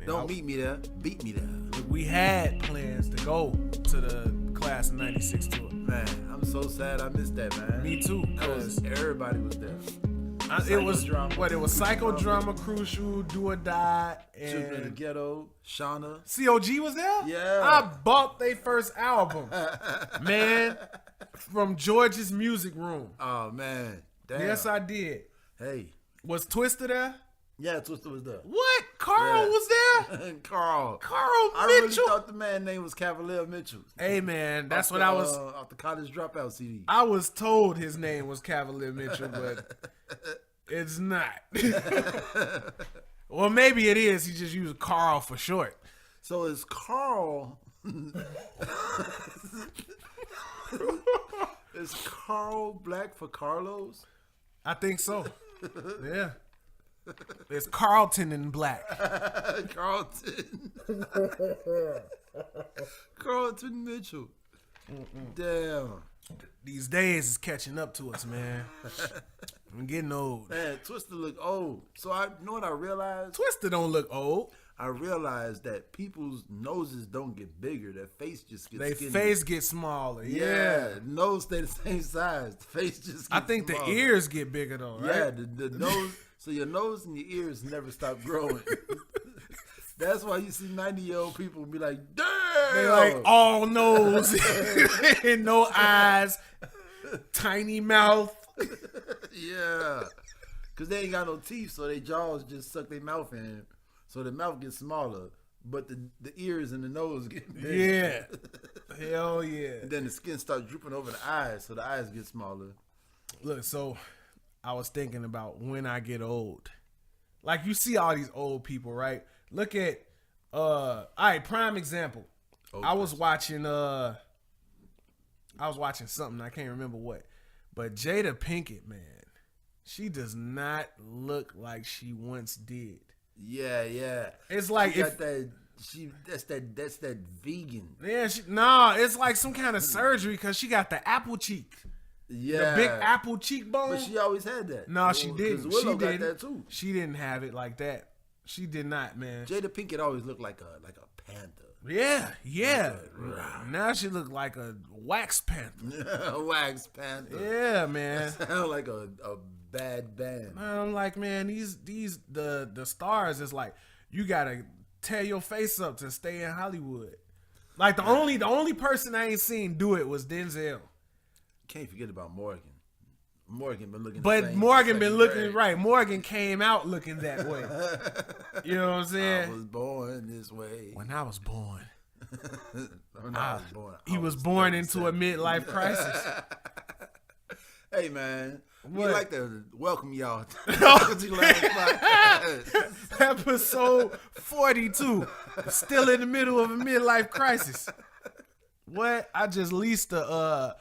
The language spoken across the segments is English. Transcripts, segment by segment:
Don't meet me there. Beat me there. We had plans to go to the Class of 96 tour. Man, I'm so sad I missed that, man. Me too, because everybody was there. It was Psychodrama, Crucial, Do or Die, Children of the Ghetto, Shauna. COG was there? Yeah. I bought their first album. Man, from George's Music Room. Oh, man. Damn. Yes, I did. Hey. Was Twister there? Yeah, Twister was there. What? Carl was there? Carl Mitchell? I really thought the man's name was Cavalier Mitchell. Hey, man, that's what I was... off the College Dropout CD. I was told his name was Cavalier Mitchell, but it's not. Well, maybe it is. He just used Carl for short. So is Carl... Is Carl black for Carlos? I think so. Yeah. It's Carlton in black. Carlton Mitchell. Damn. These days is catching up to us, man. I'm getting old. Man, Twister look old. So I know what I realized? Twister don't look old. I realized that people's noses don't get bigger. Their face just gets skinnier. Their face gets smaller. Yeah. Nose stay the same size. The face just gets think smaller. The ears get bigger though, right? Yeah, the nose. So your nose and your ears never stop growing. That's why you see 90-year-old people be like, damn. They like all nose and no eyes, tiny mouth. Yeah. Because they ain't got no teeth, so their jaws just suck their mouth in. So the mouth gets smaller, but the ears and the nose get bigger. Yeah. Hell yeah. And then the skin starts drooping over the eyes, so the eyes get smaller. Look, so I was thinking about when I get old. Like, you see all these old people, right? Look at, all right, prime example. I was watching something, I can't remember what. But Jada Pinkett, man, she does not look like she once did. Yeah. It's like that's that vegan. Yeah, it's like some kind of surgery because she got the apple cheek. Yeah, the big apple cheekbone. But she always had that. No, she didn't. Willow got that too. She didn't have it like that. She did not, man. Jada Pinkett always looked like a panther. Yeah. Now she look like a wax panther. A wax panther. Yeah, man. Sound like a bad band. I'm like, man, the stars is like, you gotta tear your face up to stay in Hollywood. Like the only person I ain't seen do it was Denzel. Can't forget about Morgan. Morgan been looking. But Morgan been looking right. Morgan came out looking that way. You know what I'm saying? I was born this way. When I was born. He was born into a midlife crisis. Hey man, we'd like to welcome y'all to episode 42. Still in the middle of a midlife crisis. What? I just leased a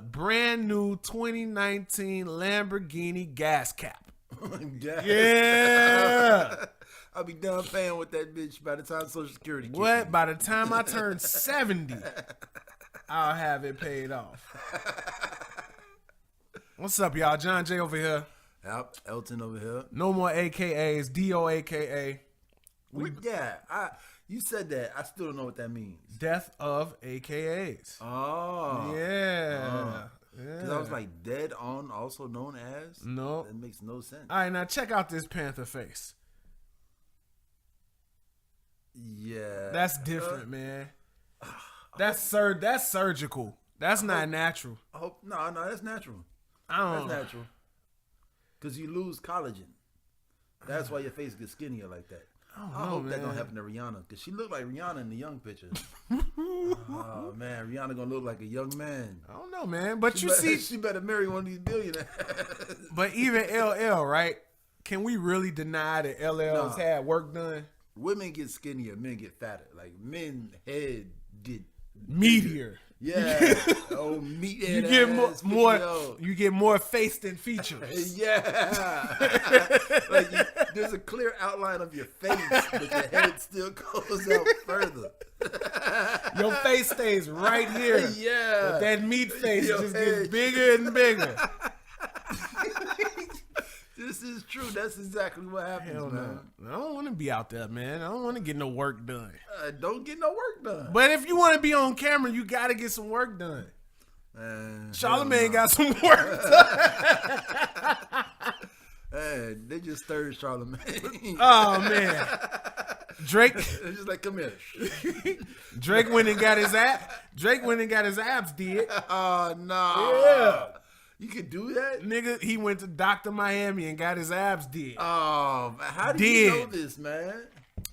brand new 2019 Lamborghini gas cap. Yeah. I'll be done paying with that bitch by the time Social Security kicks What? in. By the time I turn 70, I'll have it paid off. What's up, y'all? John J over here. Yep, Elton over here. No more AKAs. DOAKA. You said that. I still don't know what that means. Death of AKAs. Oh. Yeah. Because I was like, dead on, also known as? No. That makes no sense. All right, now check out this panther face. Yeah. That's different, man. That's surgical. That's not natural. No, that's natural. That's natural. Because you lose collagen. That's why your face gets skinnier like that. I hope that don't happen to Rihanna, because she looked like Rihanna in the young picture. Oh man, Rihanna gonna look like a young man. I don't know, man. But she better marry one of these billionaires. But even LL, right? Can we really deny that LL's had work done? Women get skinnier, men get fatter. Like men head get meatier. Yeah. Meathead. You get more. You get more face than features. Yeah. Like there's a clear outline of your face, but your head still goes out further. Your face stays right here. Yeah. But that meat face just gets bigger and bigger. This is true. That's exactly what happens, Hell man. no. I don't want to be out there, man. I don't want to get no work done. Don't get no work done. But if you want to be on camera, you got to get some work done. Charlamagne no. got some work done. They just stirred Charlamagne. Oh, man. Drake. They're just like, come here. Drake went and got his abs did. Oh, no. Yeah. You could do that? Nigga, he went to Dr. Miami and got his abs did. Oh, how do you know this, man?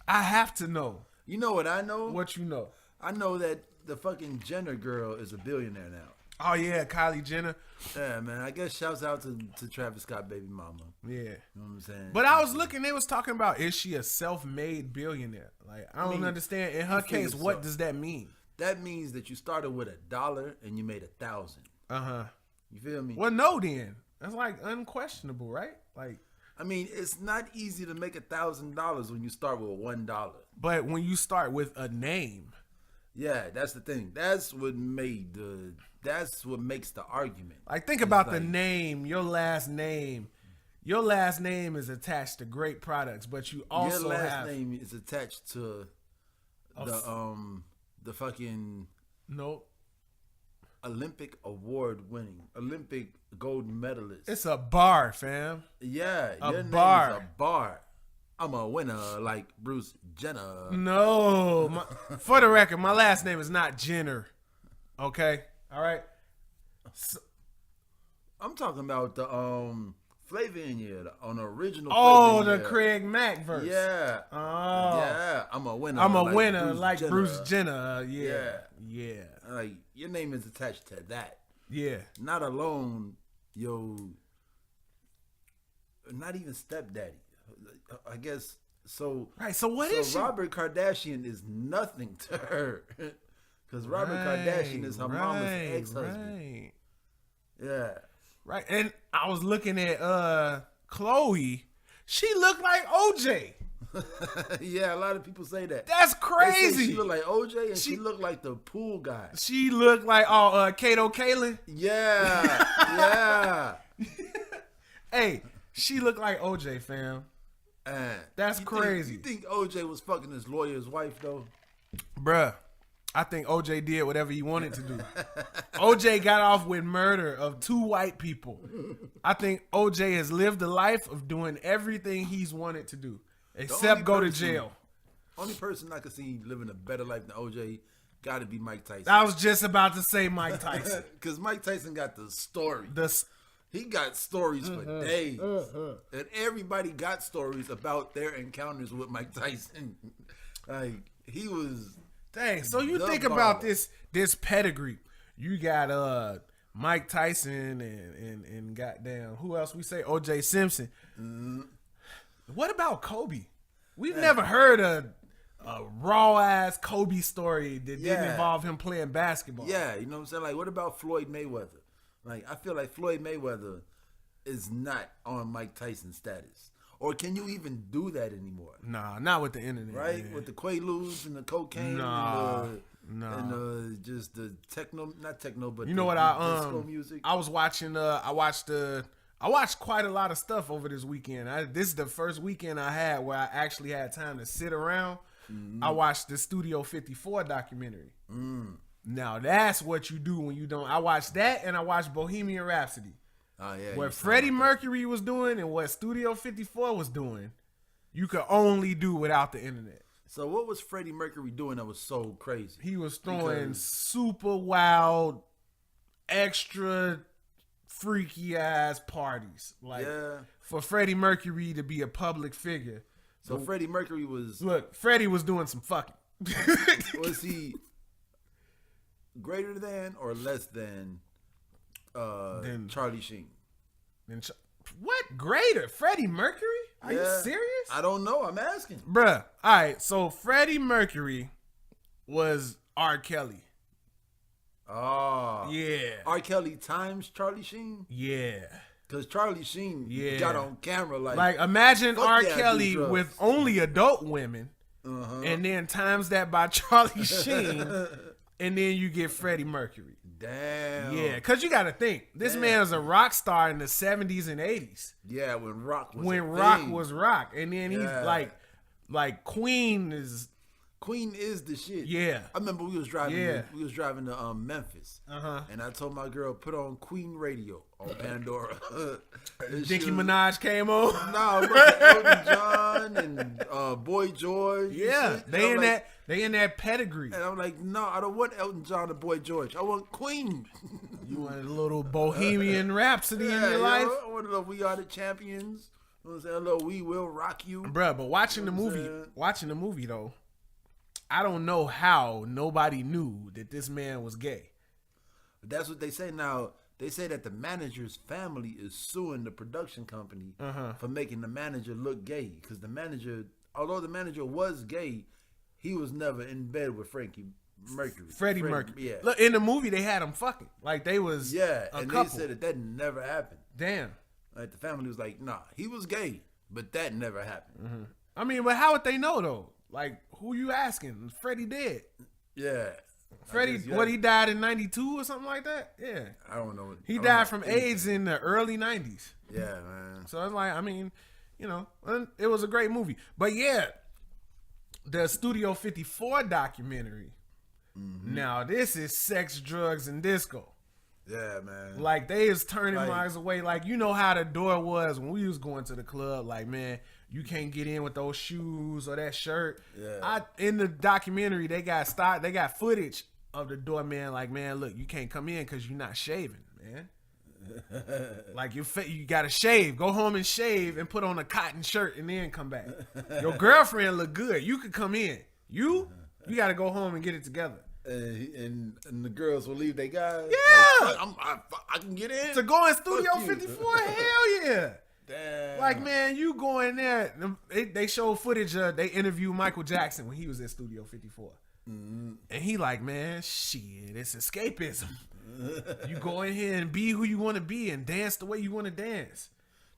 I have to know. You know what I know? What you know? I know that the fucking Jenner girl is a billionaire now. Oh, yeah, Kylie Jenner. Yeah, man. I guess shouts out to Travis Scott baby mama. Yeah. You know what I'm saying? But I was looking, they was talking about, is she a self-made billionaire? Like, I don't understand. In her case, what does that mean? That means that you started with $1 and you made 1,000. Uh-huh. You feel me? Well, no, then. That's like unquestionable, right? Like, I mean, it's not easy to make $1,000 when you start with $1. But when you start with a name. Yeah, that's the thing. That's what makes the argument. Like, think about the name, your last name. Your last name is attached to great products, but you also your last name is attached to the fucking Olympic award winning, Olympic gold medalist. It's a bar, fam. Yeah, your bar. name is a bar. I'm a winner like Bruce Jenner. No. For the record, my last name is not Jenner. Okay? All right? So, I'm talking about the Flavor in here on the original. Oh, the Craig Mack verse. Yeah. Oh. Yeah. I'm a winner. I'm a winner like Bruce Jenner. Yeah. Like your name is attached to that. Yeah. Not alone, not even stepdaddy. I guess so. Right. So what is she? Robert Kardashian is nothing to her, because Robert Kardashian is her mama's ex-husband. Right. Yeah. Right. And I was looking at Chloe. She looked like OJ. Yeah, a lot of people say that. That's crazy. She looked like OJ, and she looked like the pool guy. She looked like Kato Kaelin. Yeah, yeah. Hey, she looked like OJ, fam. That's crazy. You think OJ was fucking his lawyer's wife though? Bruh, I think OJ did whatever he wanted to do. OJ got off with murder of 2 white people. I think OJ has lived the life of doing everything he's wanted to do, except go to jail. Only person I could see living a better life than OJ got to be Mike Tyson. I was just about to say Mike Tyson. Because Mike Tyson got the story. He got stories for days. And everybody got stories about their encounters with Mike Tyson. Like, he was... Dang, so you think about this pedigree. You got Mike Tyson and goddamn, who else we say? O.J. Simpson. What about Kobe? We've never heard a raw-ass Kobe story that didn't involve him playing basketball. Yeah, you know what I'm saying? Like, what about Floyd Mayweather? Like, I feel like Floyd Mayweather is not on Mike Tyson's status. Or can you even do that anymore? Nah, not with the internet. Right? Man. With the Quaaludes and the cocaine and just the techno, not techno, but you know what disco music. I was watching I watched quite a lot of stuff over this weekend. This is the first weekend I had where I actually had time to sit around. I watched the Studio 54 documentary. Now that's what you do when you don't. I watched that and I watched Bohemian Rhapsody. Oh, yeah, what Freddie Mercury was doing and what Studio 54 was doing, you could only do without the internet. So what was Freddie Mercury doing that was so crazy? He was throwing super wild, extra freaky ass parties. Like for Freddie Mercury to be a public figure. So Freddie Mercury was... Look, Freddie was doing some fucking. Was he greater than or less than Charlie Sheen? What? Greater? Freddie Mercury? Are you serious? I don't know. I'm asking. Bruh. All right. So Freddie Mercury was R. Kelly. Oh. Yeah. R. Kelly times Charlie Sheen? Yeah. Because Charlie Sheen got on camera like imagine R. Kelly with only adult women and then times that by Charlie Sheen and then you get Freddie Mercury. Damn. Yeah, because you got to think. This man was a rock star in the 70s and 80s. Yeah, when rock was was rock. And then he's like Queen is the shit. Yeah. I remember we was driving to Memphis. And I told my girl, put on Queen radio on Pandora. Nicki Minaj came on. No, Elton John and Boy George. Yeah, they in that pedigree. And I'm like, no, I don't want Elton John or Boy George. I want Queen. You want a little Bohemian Rhapsody in your life? I want a little We Are the Champions. You know what I'm saying? A little We Will Rock You. Bruh, but watching the movie though, I don't know how nobody knew that this man was gay. That's what they say now. They say that the manager's family is suing the production company for making the manager look gay. Because the manager, although the manager was gay, he was never in bed with Freddie Mercury. Yeah. Look, in the movie, they had him fucking. Like, they was a couple. They said that never happened. Damn. Like, the family was like, nah, he was gay, but that never happened. I mean, but how would they know, though? Like, who you asking? Freddie dead. Yeah. Freddie, he died in 92 or something like that? Yeah. I don't know. He died from AIDS in the early 90s. Yeah, man. So it's like, I mean, you know, it was a great movie. But yeah, the Studio 54 documentary. Now, this is sex, drugs, and disco. Yeah, man. Like, they is turning miles away. Like, you know how the door was when we was going to the club. Like, man, you can't get in with those shoes or that shirt. Yeah. In the documentary, they got footage of the doorman. Like, man, look, you can't come in because you're not shaving, man. Like, you got to shave. Go home and shave and put on a cotton shirt and then come back. Your girlfriend look good. You could come in. You got to go home and get it together. And the girls will leave their guys. Yeah. Like, I can get in. To go in Studio 54? Hell yeah. Damn. Like, man, you go in there. They show footage they interviewed Michael Jackson when he was in Studio 54. And he like, man, shit, it's escapism. You go in here and be who you want to be and dance the way you want to dance.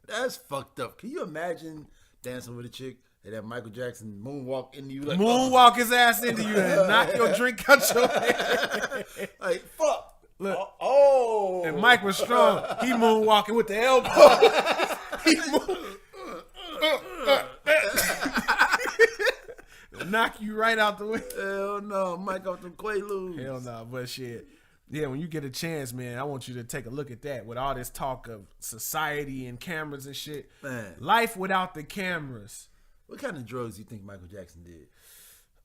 That's fucked up. Can you imagine dancing with a chick and that Michael Jackson moonwalk into you? Like, moonwalk his ass into you and knock your drink out your head. Like, fuck. Look. Oh. And Mike was strong. He moonwalking with the elbow. Knock you right out the way. Hell no. Mike off them Quaaludes. Hell no. But shit. Yeah, when you get a chance, man, I want you to take a look at that with all this talk of society and cameras and shit. Man. Life without the cameras. What kind of drugs do you think Michael Jackson did?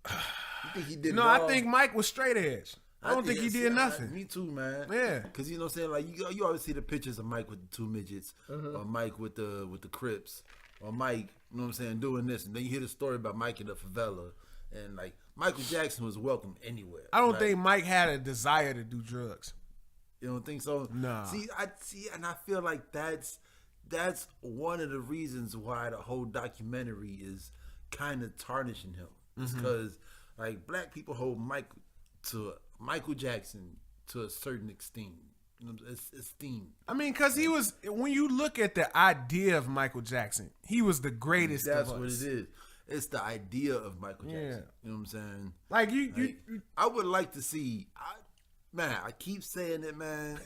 You think he did No, I think Mike was straight edge. I don't think he did nothing. Me too, man. Yeah. Because, you know what I'm saying? Like, you always see the pictures of Mike with the two midgets, or Mike with the Crips, or Mike, you know what I'm saying, doing this. And then you hear the story about Mike in the favela. And, like, Michael Jackson was welcome anywhere. I don't think Mike had a desire to do drugs. You don't think so? Nah. And I feel like that's one of the reasons why the whole documentary is kind of tarnishing him. It's because, like, black people hold Michael Jackson to a certain esteem. You know, esteem. I mean, because he was, when you look at the idea of Michael Jackson, he was the greatest of us. That's what it is. It's the idea of Michael Jackson. Yeah. You know what I'm saying? Like, I would like to see, I keep saying it, man,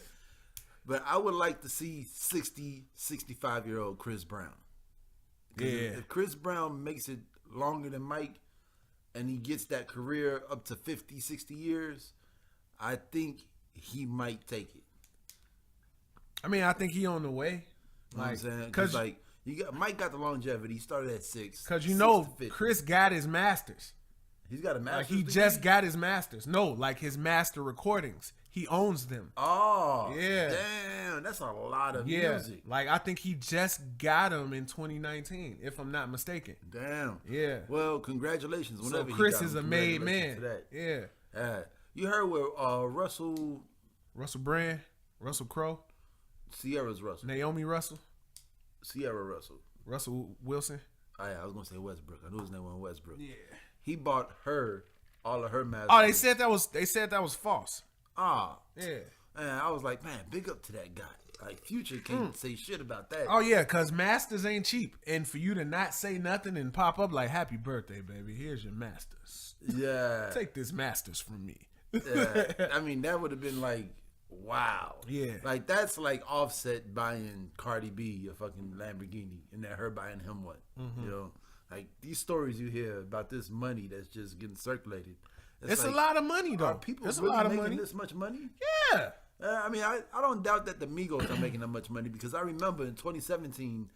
but I would like to see 60, 65-year-old Chris Brown. Yeah. If Chris Brown makes it longer than Mike, and he gets that career up to 50, 60 years, I think he might take it. I mean, I think he on the way. You know what I'm saying? Because, like, Mike got the longevity. He started at 6. Because, you know, Chris got his masters. He's got a master's Like, he just got his masters. No, like his master recordings. He owns them. Oh. Yeah. Damn. That's a lot of music. Like, I think he just got them in 2019, if I'm not mistaken. Damn. Yeah. Well, congratulations. So Chris is a made man. Yeah. You heard where Russell Brand, Russell Crowe, Sierra's Russell, Naomi Russell, Sierra Russell, Russell Wilson. Oh, yeah, I was gonna say Westbrook. I knew his name was Westbrook. Yeah. He bought her all of her masters. Oh, they said that was false. Ah. Yeah. And I was like, man, big up to that guy. Like, Future can't say shit about that. Oh, yeah, because masters ain't cheap. And for you to not say nothing and pop up like, happy birthday, baby, here's your masters. Yeah. Take this masters from me. Yeah. I mean, that would have been like, Wow. Yeah. Like, that's like Offset buying Cardi B a fucking Lamborghini and then her buying him one. You know? Like, these stories you hear about this money that's just getting circulated. It's like, a lot of money, though. Are people it's really a lot of making money. this much money? Yeah. I mean, I don't doubt that the Migos are making that much money because I remember in 2017,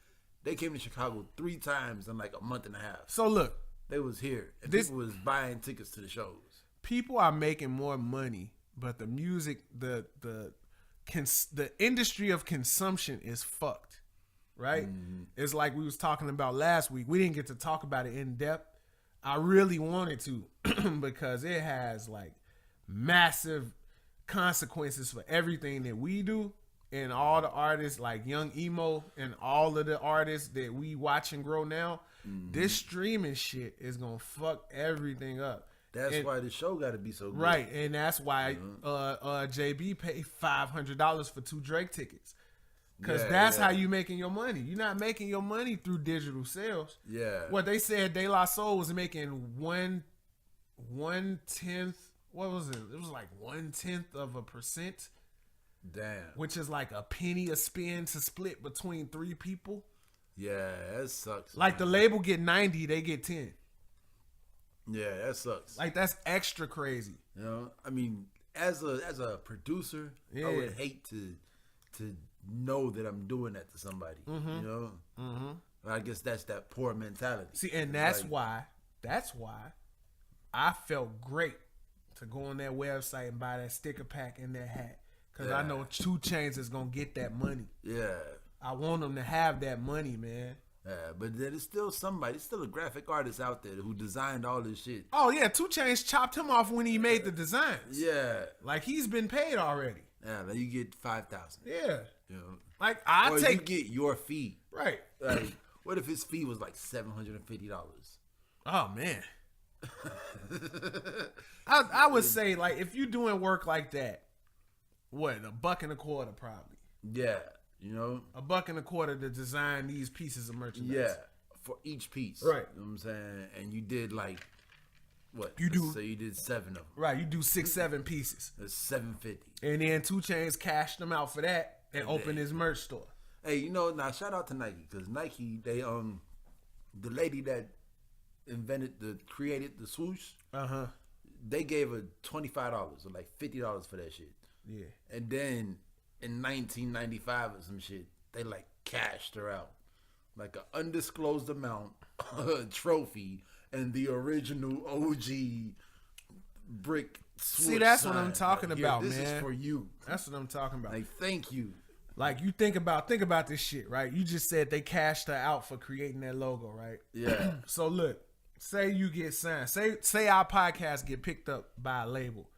they came to Chicago 3 times in like a month and a half. So, look. They was here. And people was buying tickets to the shows. People are making more money, but the music, the industry of consumption is fucked, right? It's like we was talking about last week. We didn't get to talk about it in depth. I really wanted to because it has like massive consequences for everything that we do and all the artists like Young Emo and all of the artists that we watch and grow now. This streaming shit is gonna fuck everything up. That's why the show got to be so good. Right, and that's why JB paid $500 for 2 Drake tickets. Because that's how you making your money. You're not making your money through digital sales. Yeah. What they said, De La Soul was making 1/10. What was it? It was like 1/10%. Damn. Which is like a penny a spin to split between 3 people. Yeah, that sucks. Like the label get 90, they get 10. Yeah, that sucks. Like that's extra crazy. You know, I mean, as a producer, I would hate to know that I'm doing that to somebody. You know, but I guess that's that poor mentality. See, and that's why I felt great to go on that website and buy that sticker pack and that hat because I know 2 Chainz is gonna get that money. Yeah, I want them to have that money, man. Yeah, but there's still somebody, there's still a graphic artist out there who designed all this shit. Oh yeah, 2 Chainz chopped him off when he made the designs. Yeah, like he's been paid already. Yeah, then you get 5,000. Yeah, you know, like you get your fee. Right. Like, what if his fee was like $750? Oh man. I would say like if you're doing work like that, what, $1.25 probably. Yeah. You know, $1.25 to design these pieces of merchandise. Yeah, for each piece. Right. You know what I'm saying? And you did like what? So you did 7 of them. Right. You do 6-7 pieces. That's $750. And then 2 Chainz cashed them out for that and opened his merch store. Hey, you know, now shout out to Nike because Nike, they the lady that created the swoosh. They gave her $25 or like $50 for that shit. Yeah. And then in 1995 or some shit, they like cashed her out like an undisclosed amount, a trophy, and the original OG brick. See, that's what I'm talking about, man. This is for you. That's what I'm talking about. Like, thank you. Like, you think about this shit, right? You just said they cashed her out for creating that logo, right? Yeah. So look, say you get signed. Say our podcast get picked up by a label.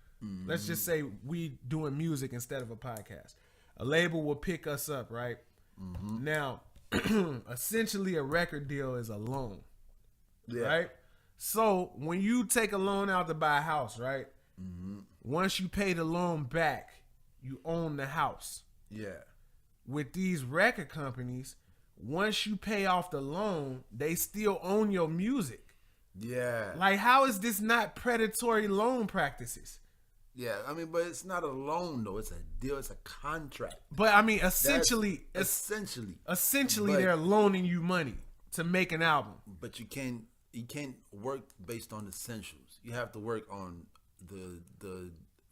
Let's just say we doing music instead of a podcast. A label will pick us up, right? Now, essentially a record deal is a loan, right? So when you take a loan out to buy a house, right? Once you pay the loan back, you own the house. Yeah. With these record companies, once you pay off the loan, they still own your music. Yeah. Like, how is this not predatory loan practices? Yeah, I mean, but it's not a loan though. It's a deal. It's a contract. But I mean, essentially, they're loaning you money to make an album. But you can't work based on essentials. You have to work on the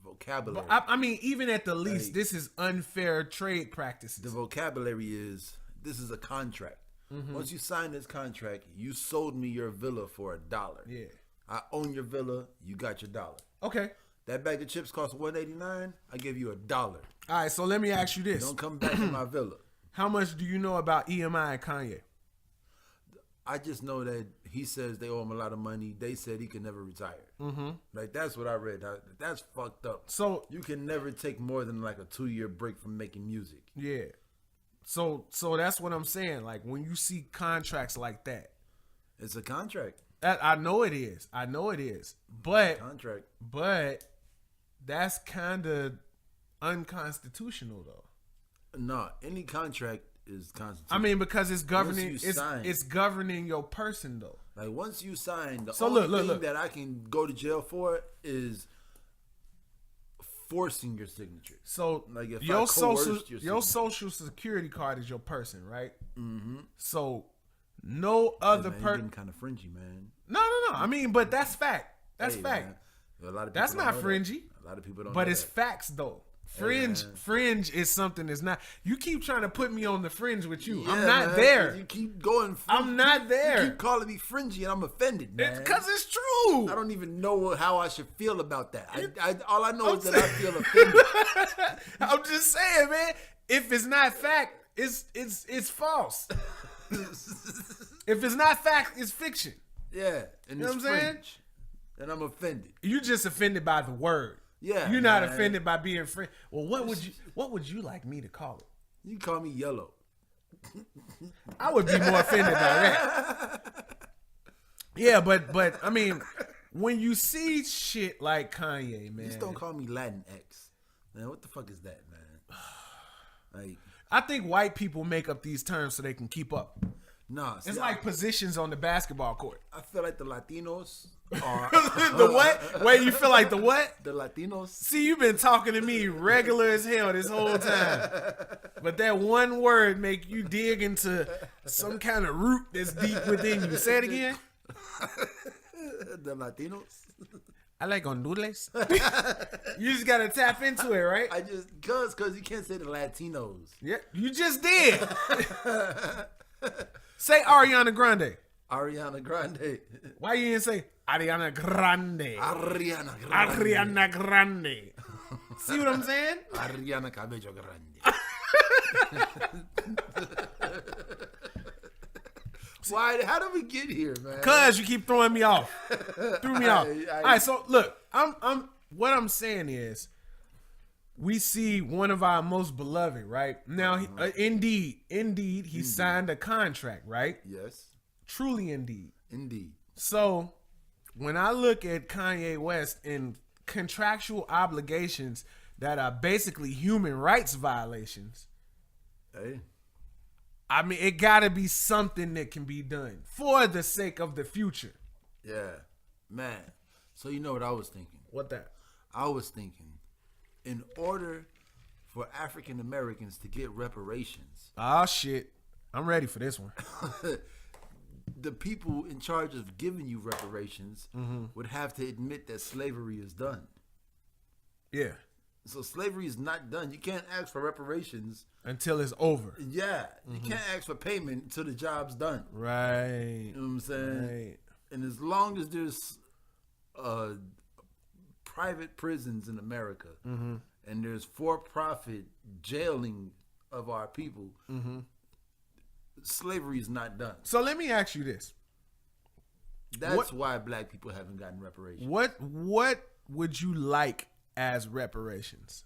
vocabulary. But I mean, even at the least, this is unfair trade practices. The vocabulary is this is a contract. Once you sign this contract, you sold me your villa for $1. Yeah, I own your villa. You got your $1. Okay. That bag of chips costs $1.89. I give you $1. All right, so let me ask you this: don't come back to my villa. How much do you know about EMI and Kanye? I just know that he says they owe him a lot of money. They said he can never retire. Like, that's what I read. That's fucked up. So you can never take more than like a 2-year break from making music. Yeah. So that's what I'm saying. Like, when you see contracts like that, it's a contract. I know it is. But contract. But that's kind of unconstitutional, though. No, any contract is constitutional. I mean, because it's governing. It's governing your person, though. Like, once you sign, the only thing that I can go to jail for is forcing your signature. So like if your your social security card is your person, right? Mm-hmm. So no other person. Getting kind of fringy, man. No. I mean, but that's fact. That's fact. Man. A lot of people that's not fringy. A lot of people don't. But know it's that. facts though. Fringe is something that's not. You keep trying to put me on the fringe with you. I'm not there. You keep going. I'm not there. You keep calling me fringy, and I'm offended, man. Because it's true. I don't even know how I should feel about that. All I know is that I feel offended. I'm just saying, man. If it's not fact, it's false. If it's not fact, it's fiction. Yeah, and you know it's what I'm saying? fringe, and I'm offended. You just offended by the word. Yeah, you're not offended by being friend. Well, what would you like me to call it? You call me yellow. I would be more offended by that. Yeah, but I mean, when you see shit like Kanye, man, just don't call me Latin X. Man, what the fuck is that, man? Like, I think white people make up these terms so they can keep up. Nah, it's like positions on the basketball court. I feel like the Latinos are the what? Wait, you feel like the what? The Latinos. See, you've been talking to me regular as hell this whole time, but that one word make you dig into some kind of root that's deep within you. Say it again. The Latinos. I like Honduras. You just gotta tap into it, right? I just cause you can't say the Latinos. Yeah, you just did. Say Ariana Grande. Ariana Grande. Why you didn't say Ariana Grande? Ariana Grande. See what I'm saying? Ariana Cabello Grande. Why? How did we get here, man? Cause you keep throwing me off. Threw me off. All right, so look, what I'm saying is, we see one of our most beloved, right? Now, indeed, he signed a contract, right? Yes. Truly, indeed. Indeed. So, when I look at Kanye West and contractual obligations that are basically human rights violations, hey, I mean, it gotta be something that can be done for the sake of the future. Yeah. Man. So you know what I was thinking? What that? I was thinking, in order for African Americans to get reparations. Oh, shit. I'm ready for this one. The people in charge of giving you reparations would have to admit that slavery is done. Yeah. So slavery is not done. You can't ask for reparations until it's over. Yeah. You can't ask for payment until the job's done. Right. You know what I'm saying? Right. And as long as there's private prisons in America and there's for-profit jailing of our people, slavery is not done. So let me ask you this. That's why black people haven't gotten reparations. What would you like as reparations?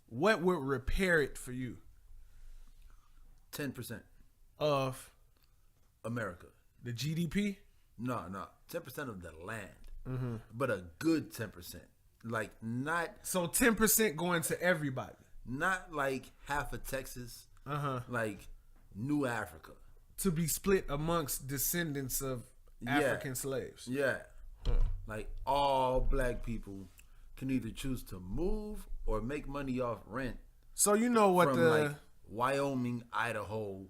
What would repair it for you? 10% of America. The GDP? No. 10% of the land. But a good 10%. Like not. So 10% going to everybody. Not like half of Texas. Like New Africa. To be split amongst descendants of African slaves. Yeah. Like all black people can either choose to move or make money off rent. So you know what from like Wyoming, Idaho,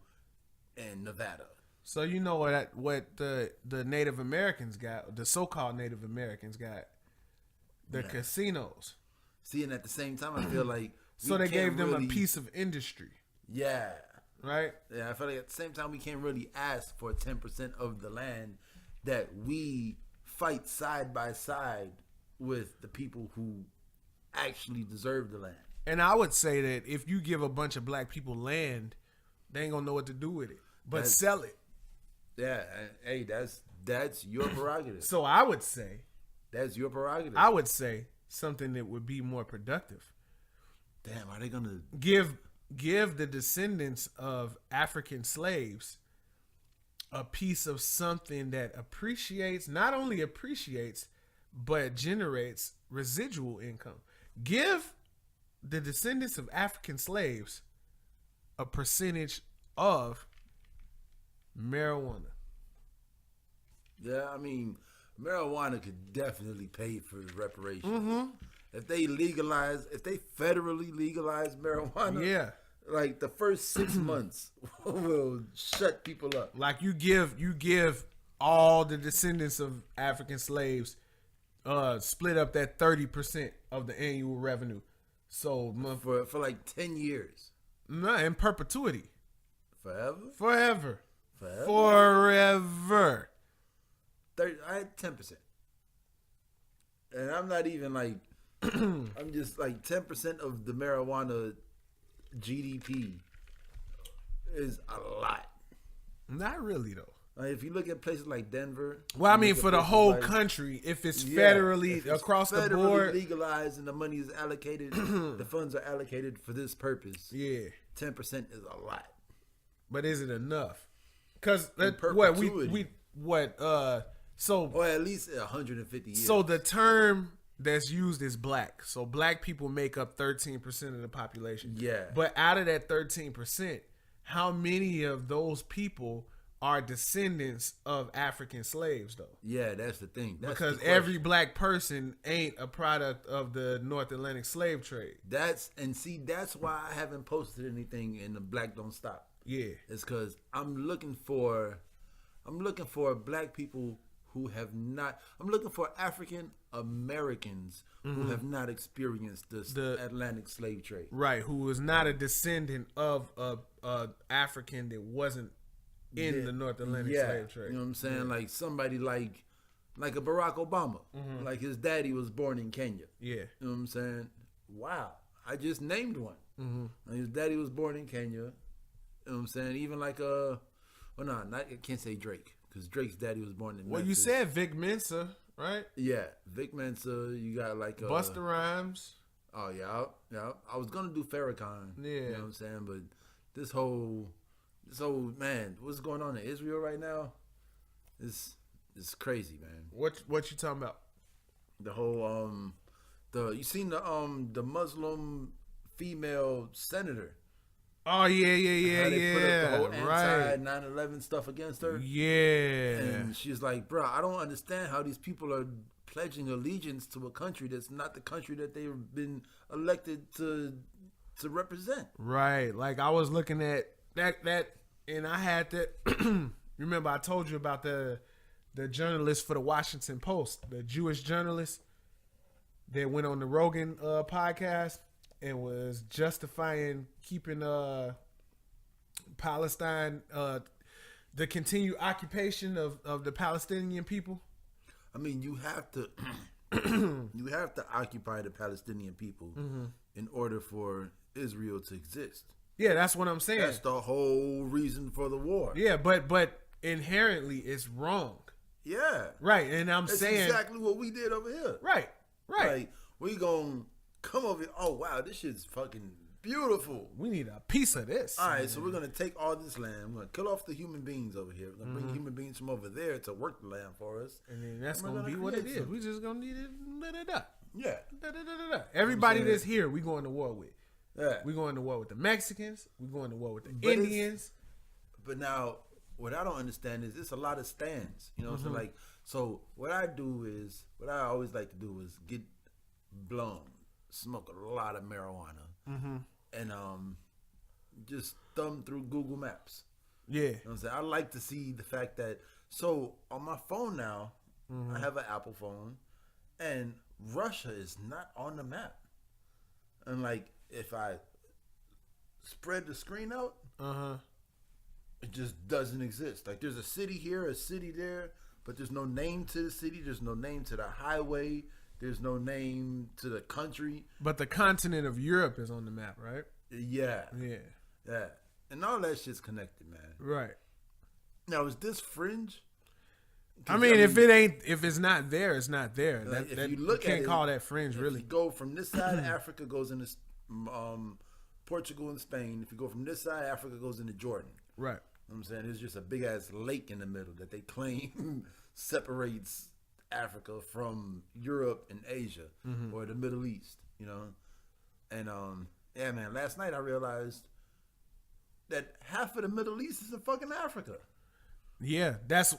and Nevada. So you know what the Native Americans got, the so-called Native Americans got, the casinos. See, and at the same time, I feel like so they gave them a piece of industry. Yeah. Right? Yeah, I feel like at the same time, we can't really ask for 10% of the land that we fight side by side with the people who actually deserve the land. And I would say that if you give a bunch of black people land, they ain't gonna know what to do with it, but sell it. Yeah, hey, that's your prerogative. So I would say that's your prerogative. I would say something that would be more productive. Damn, are they gonna give the descendants of African slaves a piece of something that not only appreciates, but generates residual income? Give the descendants of African slaves a percentage of marijuana. Yeah, I mean, marijuana could definitely pay for reparations. if they federally legalize marijuana, Yeah. like the first 6 months will shut people up. Like you give all the descendants of African slaves split up that 30% of the annual revenue. So For like 10 years. no, in perpetuity. Forever? 30, I had 10%. And I'm not even like, I'm just like 10% of the marijuana GDP is a lot. Not really though. Like if you look at places like Denver. Well, I mean, for the whole country, if it's federally across the board, legalized and the money is allocated, the funds are allocated for this purpose. Yeah, 10% is a lot. But is it enough? Because so or at least 150 years. So the term that's used is black. So black people make up 13% of the population. Yeah. But out of that 13%, how many of those people are descendants of African slaves, though? Yeah, that's the thing. Because every black person ain't a product of the North Atlantic slave trade. That's why I haven't posted anything in the Black Don't Stop. Yeah. It's because I'm looking for black people who have not. I'm looking for African Americans who have not experienced the Atlantic slave trade. Right, who is not a descendant of a African that wasn't in the North Atlantic slave trade. You know what I'm saying? Like somebody like a Barack Obama. Like his daddy was born in Kenya. Yeah. You know what I'm saying? Wow. I just named one. Like his daddy was born in Kenya. You know what I'm saying? Even like I can't say Drake because Drake's daddy was born in Memphis. Well, you said Vic Mensa, right? Yeah, Vic Mensa. You got like Busta Rhymes. Oh yeah. I was gonna do Farrakhan. Yeah. You know what I'm saying? But this whole man, what's going on in Israel right now? It's crazy, man. What you talking about? The whole you seen the Muslim female senator? Oh yeah. How they put up the whole right. anti-9/11 stuff against her. Yeah. And she's like, bro, I don't understand how these people are pledging allegiance to a country that's not the country that they've been elected to represent. Right. Like I was looking at that and I had that remember I told you about the journalist for the Washington Post, the Jewish journalist that went on the Rogan podcast and was justifying keeping Palestine, the continued occupation of the Palestinian people. I mean, you have to occupy the Palestinian people in order for Israel to exist. Yeah, that's what I'm saying. That's the whole reason for the war. Yeah, but inherently it's wrong. Yeah. Right, and That's saying exactly what we did over here. Right. Like, we gonna come over here. Oh, wow, this shit's fucking beautiful. We need a piece of this. All right, so we're going to take all this land. We're going to kill off the human beings over here. We're going to bring human beings from over there to work the land for us. And then that's going to be what it is. We just going to need it. Yeah. Everybody that's here, we going to war with. Yeah. We going to war with the Mexicans. We going to war with the Indians. But now, what I don't understand is it's a lot of stands. You know what I'm saying? Like, so what I always like to do is get blown, smoke a lot of marijuana, and just thumb through Google Maps. Yeah. You know what I'm saying? I like to see the fact that, so on my phone now, I have an Apple phone, and Russia is not on the map. And like, if I spread the screen out, it just doesn't exist. Like, there's a city here, a city there, but there's no name to the city. There's no name to the highway. There's no name to the country. But the continent of Europe is on the map, right? Yeah. Yeah. And all that shit's connected, man. Right. Now, is this fringe? I mean, if it's not there, it's not there. Like, that, you look you can't at call that fringe, if really. you go from this side, Africa goes into Portugal and Spain. If you go from this side, Africa goes into Jordan. Right. You know what I'm saying? There's just a big ass lake in the middle that they claim separates Africa from Europe and Asia or the Middle East, you know? And yeah, man, last night I realized that half of the Middle East is in fucking Africa. Yeah, that's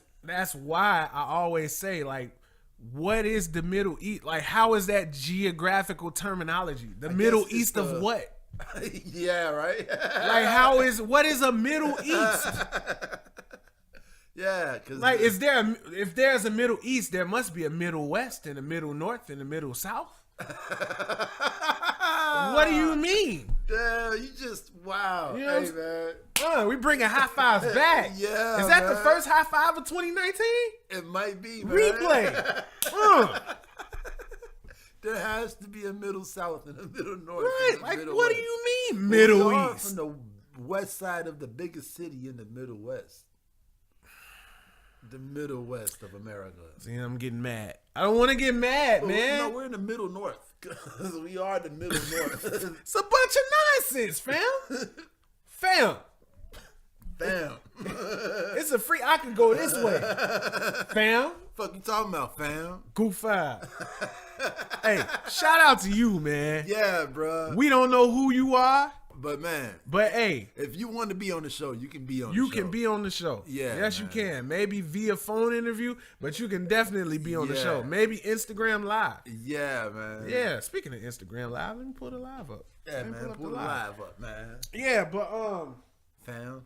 why I always say, like, what is the Middle East? Like, how is that geographical terminology? The Middle East of what? Yeah, right. Like, what is a Middle East? Yeah, because like, if there's a Middle East, there must be a Middle West and a Middle North and a Middle South. What do you mean? Damn, you just wow. You know, hey man, we bringing high fives back. Yeah, is that the first high five of 2019? It might be, man. Replay. There has to be a Middle South and a Middle North. Right, like Middle what West. do you mean Middle East? From the west side of the biggest city in the Middle West. The Middle West of America. See, I'm getting mad. I don't want to get mad, man. No, we're in the Middle North. We are the Middle North. It's a bunch of nonsense, fam. Fam. It's a free. I can go this way. Fam. Fuck you talking about, fam? Goof 5. Hey, shout out to you, man. Yeah, bro. We don't know who you are. But man, hey, if you want to be on the show, you can be on the show. You can be on the show. Yeah. Yes, man. you can. Maybe via phone interview, but you can definitely be on the show. Maybe Instagram Live. Yeah, man. Yeah. Speaking of Instagram Live, let me pull the live up. Yeah, man. Pull the live up, man. Yeah, but fam,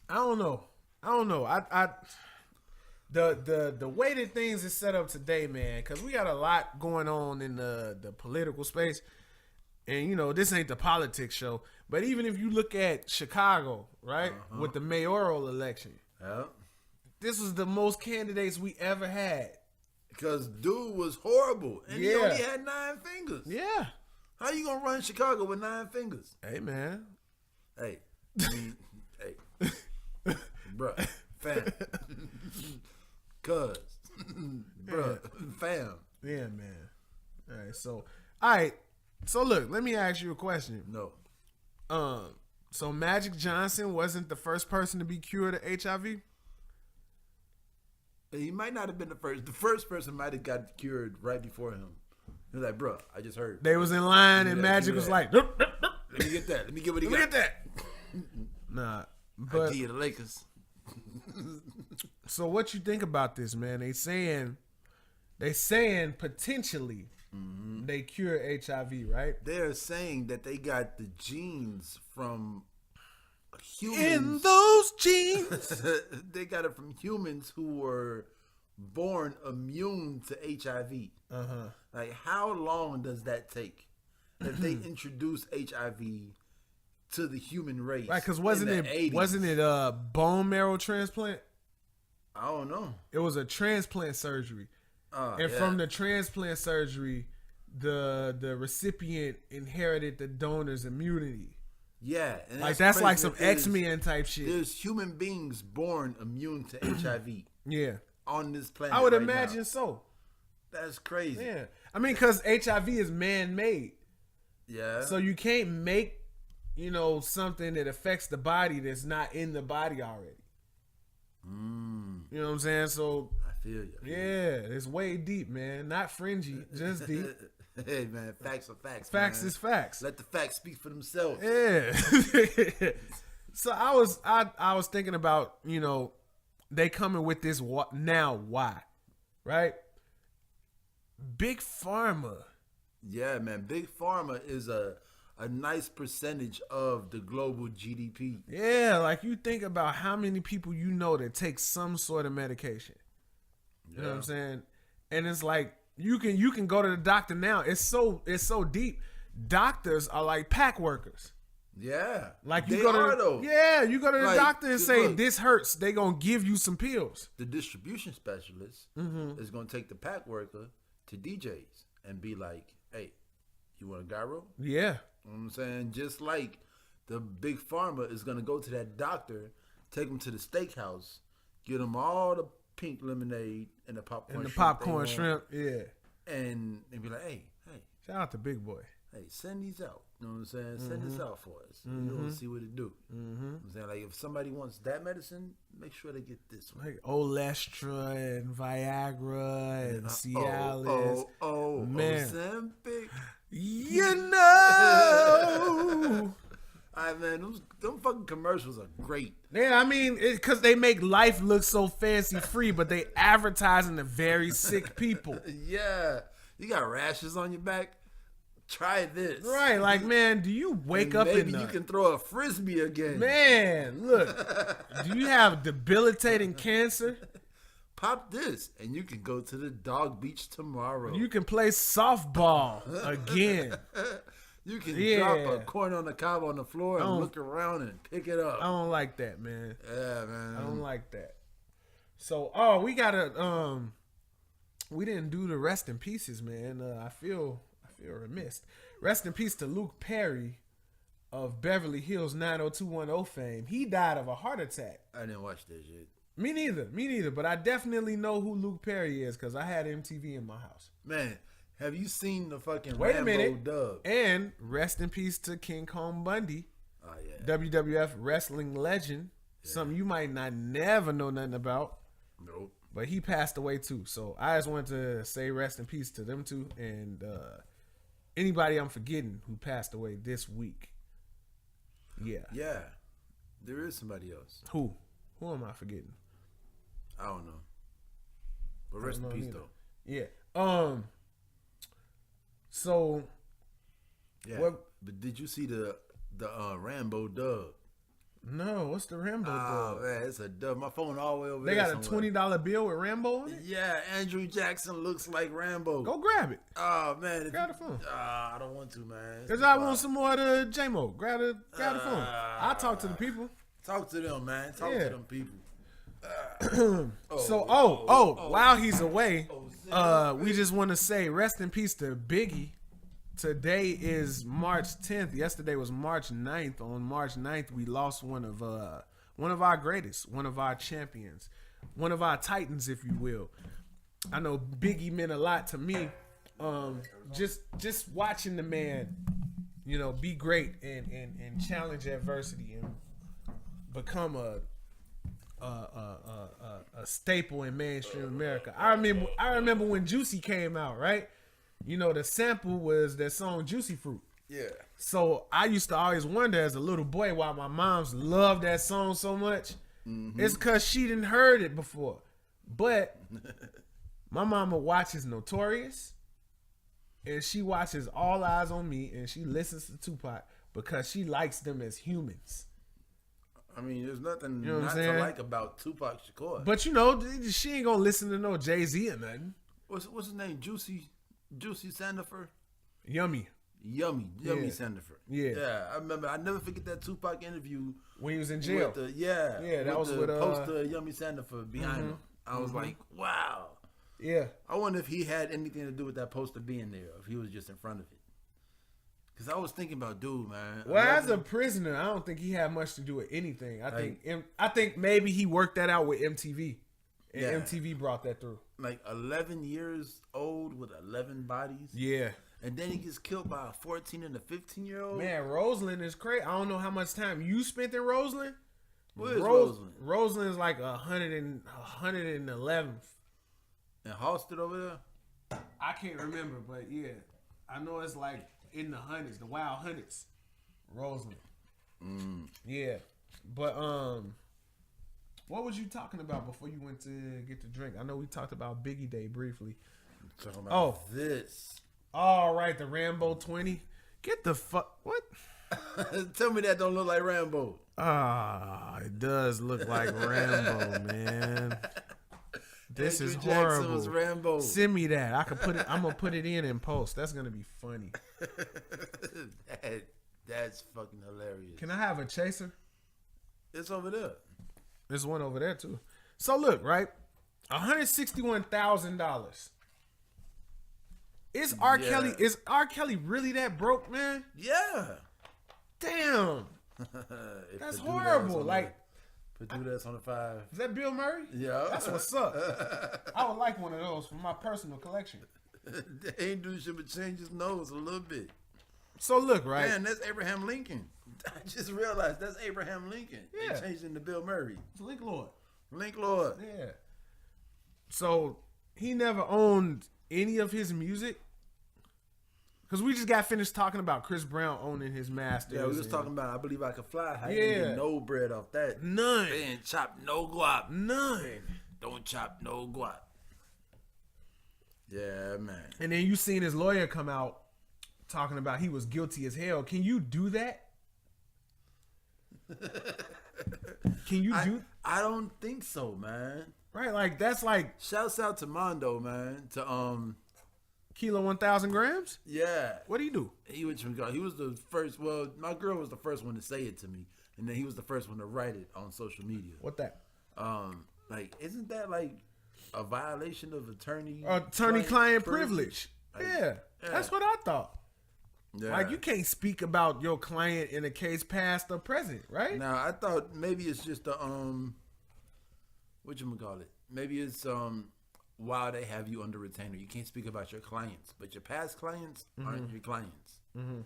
I don't know. I the way that things is set up today, man, because we got a lot going on in the political space. And, you know, this ain't the politics show. But even if you look at Chicago, right, with the mayoral election, this was the most candidates we ever had. Because dude was horrible. And he only had 9 fingers. Yeah. How you going to run Chicago with 9 fingers? Hey, man. Hey. Hey. Bruh. Fam. Cuz. Bruh. Fam. Yeah, man. All right. So look, let me ask you a question. No. So Magic Johnson wasn't the first person to be cured of HIV? He might not have been the first. The first person might have got cured right before him. He was like, bro, I just heard. They was in line and Magic was like, let me get that. Let me get what he got. Let me get that. Nah. But idea the Lakers. So what you think about this, man? They saying potentially they cure HIV, right? They're saying that they got the genes from humans. In those genes. They got it from humans who were born immune to HIV. Like, how long does that take? That they introduce HIV to the human race? Right, because wasn't it a bone marrow transplant? I don't know. It was a transplant surgery. From the transplant surgery, the recipient inherited the donor's immunity. Yeah. And like that's like some X-Men type shit. There's human beings born immune to HIV. Yeah. On this planet. I would imagine so. That's crazy. Yeah. I mean, because HIV is man-made. Yeah. So you can't make, something that affects the body that's not in the body already. You know what I'm saying? So I feel you. Yeah, it's way deep, man. Not fringy, just deep. Hey, man, facts are facts. Facts man. is facts. Let the facts speak for themselves. Yeah. So I was thinking about, they coming with this now. Why? Right? Big Pharma. Yeah, man. Big Pharma is a nice percentage of the global GDP. Yeah, like you think about how many people that take some sort of medication. You know what I'm saying? And it's like you can go to the doctor now. It's so deep. Doctors are like pack workers. Yeah. Like you go to you go to the doctor and say this hurts. They gonna give you some pills. The distribution specialist is gonna take the pack worker to DJs and be like, hey, you want a gyro? Yeah. You know what I'm saying? Just like the Big Pharma is going to go to that doctor, take him to the steakhouse, get him all the pink lemonade and the popcorn shrimp. Yeah. And be like, hey. Shout out to Big Boy. Hey, send these out. You know what I'm saying? Send this out for us. You'll see what it do. You know what I'm saying? Like, if somebody wants that medicine, make sure they get this one. Like Olestra and Viagra and Cialis. Man. Ozempic. All right, man, them fucking commercials are great. Yeah, I mean, because they make life look so fancy free, but they advertising to very sick people. Yeah. You got rashes on your back? Try this. Right, like, man, do you wake up maybe in you can throw a frisbee again. Man, look, do you have debilitating cancer? Pop this, and you can go to the dog beach tomorrow. You can play softball again. You can drop a corn on the cob on the floor and look around and pick it up. I don't like that, man. Yeah, man. I don't like that. So, we gotta, we didn't do the rest in pieces, man. I feel remiss. Rest in peace to Luke Perry of Beverly Hills 90210 fame. He died of a heart attack. I didn't watch that shit. Me neither. But I definitely know who Luke Perry is because I had MTV in my house. Man, have you seen the fucking Wait Rambo a minute. dub? And rest in peace to King Kong Bundy. Oh, yeah. WWF wrestling legend. Yeah. Something you might not never know nothing about. Nope. But he passed away too. So I just wanted to say rest in peace to them two. And anybody I'm forgetting who passed away this week. Yeah. Yeah. There is somebody else. Who? Who am I forgetting? I don't know. But rest in peace, though. Yeah. So. Yeah. But did you see the Rambo dub? No. What's the Rambo dub? Oh, man. It's a dub. My phone all the way over there. They got a $20 bill with Rambo on it? Yeah. Andrew Jackson looks like Rambo. Go grab it. Oh, man. Grab the phone. I don't want to, man. Because I want some more of the J-Mo. Grab the phone. I'll talk to the people. Talk to them, man. Talk to them people. While he's away, we just want to say rest in peace to Biggie. Today is March 10th. Yesterday was March 9th. On March 9th, we lost one of our greatest, one of our champions, one of our titans, if you will. I know Biggie meant a lot to me. Just watching the man, be great and challenge adversity and become a staple in mainstream America. I remember when Juicy came out, right? The sample was that song Juicy Fruit. Yeah. So I used to always wonder as a little boy why my moms loved that song so much. Mm-hmm. It's because she didn't heard it before. But my mama watches Notorious and she watches All Eyes on Me and she listens to Tupac because she likes them as humans. I mean, there's nothing not to like about Tupac Shakur. But she ain't gonna listen to no Jay-Z or nothing. What's his name? Juicy Sandiford? Yummy Sandiford. Yeah. I remember. I never forget that Tupac interview when he was in jail. That was with poster Yummy Sandiford behind him. I was like, wow. Yeah. I wonder if he had anything to do with that poster being there, or if he was just in front of it. Because I was thinking about, dude, man. Well, as a prisoner, I don't think he had much to do with anything. I think maybe he worked that out with MTV. And MTV brought that through. Like 11 years old with 11 bodies. Yeah. And then he gets killed by a 14 and a 15-year-old. Man, Roseland is crazy. I don't know how much time you spent in Roseland. Where is Roseland? Roseland is like 111th. And Halsted over there? I can't remember, but yeah. I know it's like in the hundreds, the wild hundreds. Roseland. Yeah. But what was you talking about before you went to get the drink? I know we talked about Biggie Day briefly. I'm talking about this. All right, the Rambo 20. Get the fuck what? Tell me that don't look like Rambo. It does look like Rambo, man. This Andrew is horrible. Jackson was Rambo. Send me that. I could put it. I'm gonna put it in post. That's gonna be funny. That's fucking hilarious. Can I have a chaser? It's over there. There's one over there too. So look, right? $161,000. Is R. Kelly really that broke, man? Yeah. Damn. That's horrible. That's on the 5. Is that Bill Murray? Yeah. That's what's up. I would like one of those for my personal collection. They ain't doing shit but change his nose a little bit. So look, right? Man, that's Abraham Lincoln. I just realized that's Abraham Lincoln. Yeah. They changed him to Bill Murray. It's Link Lord. Link Lord. Yeah. So he never owned any of his music. Because we just got finished talking about Chris Brown owning his masters. Yeah, we was talking about I Believe I Could Fly. How you Yeah. get no bread off that? None. They ain't chop no guap. None. Don't chop no guap. Yeah, man. And then you seen his lawyer come out talking about he was guilty as hell. Can you do that? Can you do? I don't think so, man. Right, like that's like Shouts out to Mondo, man. To Kilo 1,000 grams. yeah. What do you do? He was the first. Well, my girl was the first one to say it to me, and then he was the first one to write it on social media. What that? Like, isn't that like a violation of Attorney-client privilege. Like, Yeah, that's what I thought. Yeah. Like you can't speak about your client in a case past or present, right? Now I thought maybe it's just the whatchamacallit? Maybe it's while they have you under retainer, you can't speak about your clients, but your past clients aren't your clients. Mm-hmm.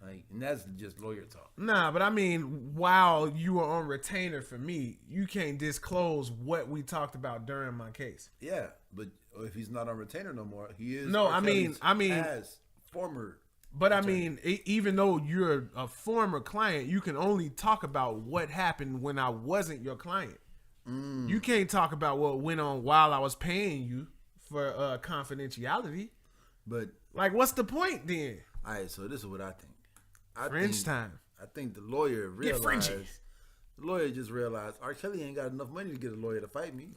Like, and that's just lawyer talk. Nah, but I mean, while you were on retainer for me, you can't disclose what we talked about during my case. Yeah, but if he's not on retainer no more, he is. No, R. Kelly's I mean, as former. But attorney. I mean, even though you're a former client, you can only talk about what happened when I wasn't your client. You can't talk about what went on while I was paying you for confidentiality. But like, what's the point then? all right, so this is what I think. Fringe time. I think the lawyer Get fringy. realized. The lawyer just realized R. Kelly ain't got enough money to get a lawyer to fight me,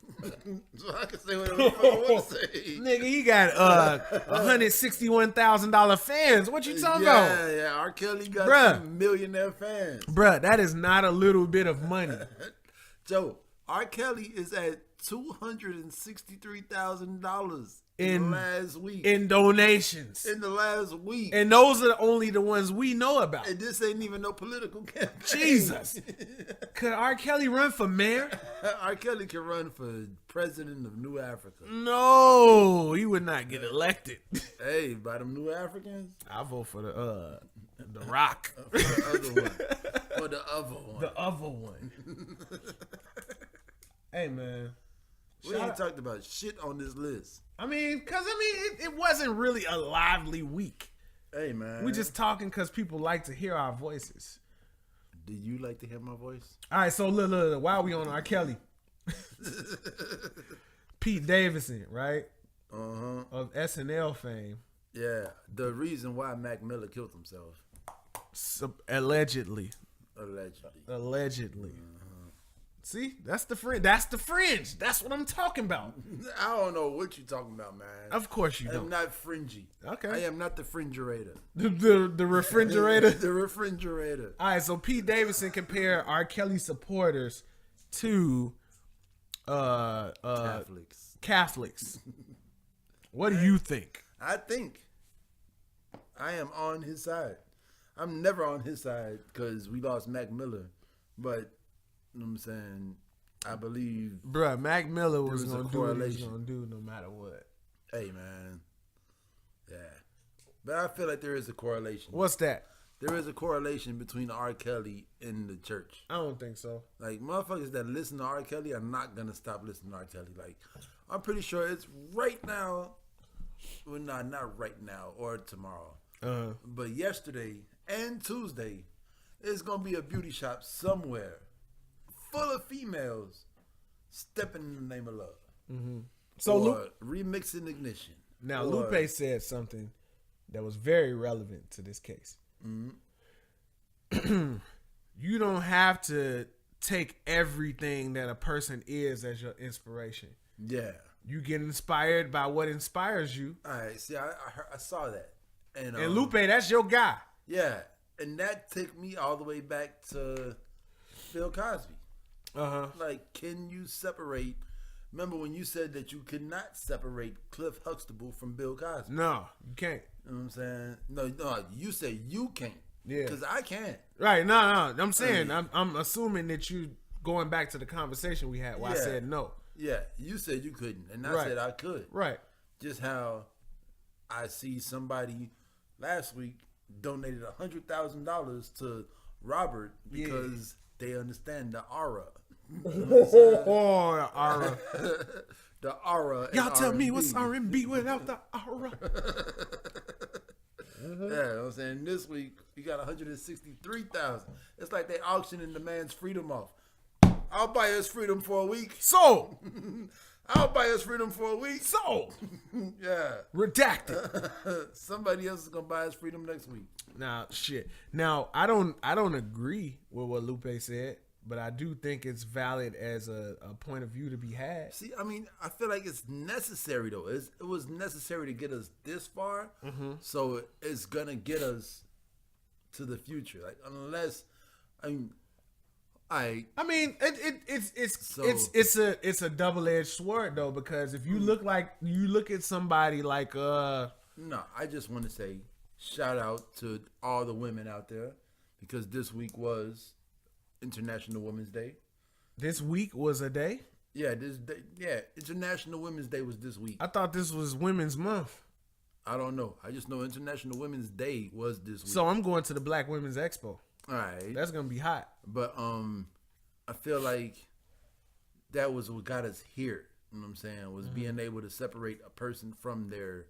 so I can say whatever the fuck I want to say. Nigga, he got $161,000 fans. What you talking about? Yeah, R. Kelly got Bruh. 2 millionaire fans. Bruh, that is not a little bit of money. Joe, R. Kelly is at $263,000 in the last week. In donations. In the last week. And those are only the ones we know about. And this ain't even no political campaign. Jesus. Could R. Kelly run for mayor? R. Kelly can run for president of New Africa. No, he would not get elected. Hey, by them New Africans? I vote for the Rock. For the other one. For the other one. The other one. Hey, man. We ain't talked about shit on this list. It wasn't really a lively week. Hey, man. We just talking because people like to hear our voices. Do you like to hear my voice? All right, so look, while we on R. Kelly. Pete Davidson, right? Uh-huh. Of SNL fame. Yeah. The reason why Mac Miller killed himself. Allegedly. Allegedly. See, that's the fringe. That's the fringe. That's what I'm talking about. I don't know what you're talking about, man. Of course you I don't. am not fringy. Okay. I am not the fringerator. The refrigerator. The refrigerator. All right, so Pete Davidson compared R. Kelly supporters to Catholics. What do you think? I think I am on his side. I'm never on his side because we lost Mac Miller, but you know what I'm saying, I believe, bruh, Mac Miller was a gonna do what he was gonna do no matter what. Hey, man. Yeah. But I feel like there is a correlation. What's that? There is a correlation between R. Kelly and the church. I don't think so. Like, motherfuckers that listen to R. Kelly are not gonna stop listening to R. Kelly. Like, I'm pretty sure it's right now. Well, not right now or tomorrow. But yesterday and Tuesday, it's gonna be a beauty shop somewhere full of females stepping in the name of love. Mm-hmm. So remixing Ignition. Now Lupe said something that was very relevant to this case. Mm-hmm. You don't have to take everything that a person is as your inspiration. Yeah. You get inspired by what inspires you. All right. See, I saw that. And Lupe, that's your guy. Yeah. And that took me all the way back to Bill Cosby. Uh-huh. Like, can you separate? Remember when you said that you could not separate Cliff Huxtable from Bill Cosby? No, you can't. You know what I'm saying? No, you said you can't. Yeah. Because I can't. Right, no. I'm saying, I'm assuming that you going back to the conversation we had where I said no. Yeah, you said you couldn't, and I said I could. Right. Just how I see somebody last week donated $100,000 to Robert because they understand the aura. The aura. The aura. Y'all tell me what's R&B without the aura. Yeah, you know what I'm saying? This week, you got 163,000. It's like they auctioning the man's freedom off. I'll buy his freedom for a week. So, I'll buy his freedom for a week. so, Yeah. redacted. Somebody else is gonna buy his freedom next week. Now, shit. Now, I don't agree with what Lupe said, but I do think it's valid as a point of view to be had. See, I mean, I feel like it's necessary though. It was necessary to get us this far, so it's gonna get us to the future. Like, unless, I mean, it's a double-edged sword though, because if you look at somebody like no, I just want to say shout out to all the women out there, because this week was International Women's Day. This week was a day? Yeah, International Women's Day was this week. I thought this was Women's Month. I don't know. I just know International Women's Day was this week. So I'm going to the Black Women's Expo. All right. That's gonna be hot. But I feel like that was what got us here. You know what I'm saying? Was being able to separate a person from their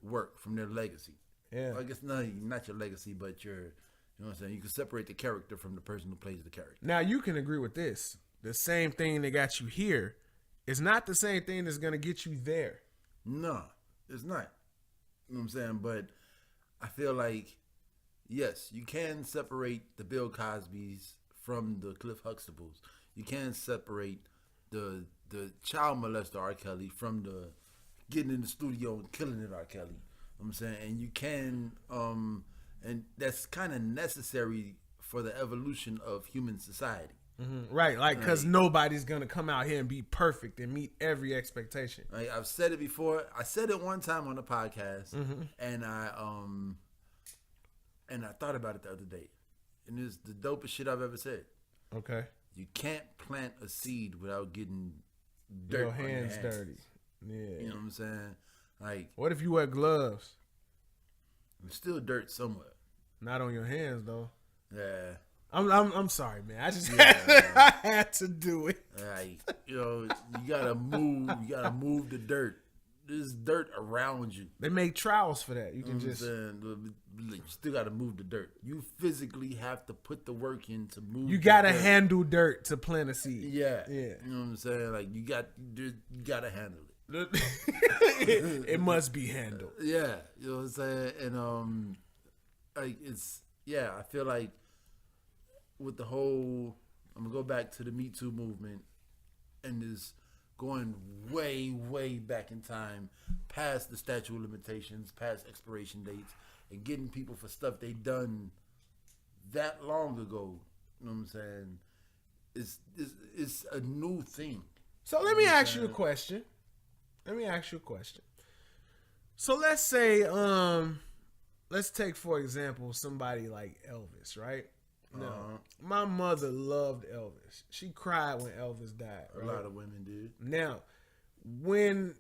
work, from their legacy. Yeah. Well, I guess not your legacy, but your, you know what I'm saying? You can separate the character from the person who plays the character. Now you can agree with this. The same thing that got you here is not the same thing that's gonna get you there. No, it's not. You know what I'm saying? But I feel like, yes, you can separate the Bill Cosbys from the Cliff Huxtables. You can separate the child molester R. Kelly from the getting in the studio and killing it R. Kelly. You know what I'm saying? And you can, and that's kind of necessary for the evolution of human society. Right, like, because nobody's gonna come out here and be perfect and meet every expectation. Like, I've said it before. I said it one time on the podcast, and I thought about it the other day, and it's the dopest shit I've ever said. Okay, you can't plant a seed without getting dirt your on hands your hands dirty. Yeah, you know what I'm saying? Like, what if you wear gloves? there's still dirt somewhere. Not on your hands though. Yeah. I'm sorry, man. I just I had to do it. Like, you know, you gotta move the dirt. There's dirt around you. They make trowels for that. You can just you still gotta move the dirt. You physically have to put the work in to move. You gotta handle dirt to plant a seed. Yeah. Yeah. You know what I'm saying? Like, you gotta handle it. It must be handled. Yeah. You know what I'm saying? And like, I feel like with the whole, I'm gonna go back to the Me Too movement, and is going way, way back in time, past the statute of limitations, past expiration dates, and getting people for stuff they done that long ago. You know what I'm saying? It's a new thing. So let me ask you a question. So let's say, let's take for example somebody like Elvis, right? No, my mother loved Elvis. She cried when Elvis died. Right? A lot of women did. Now, when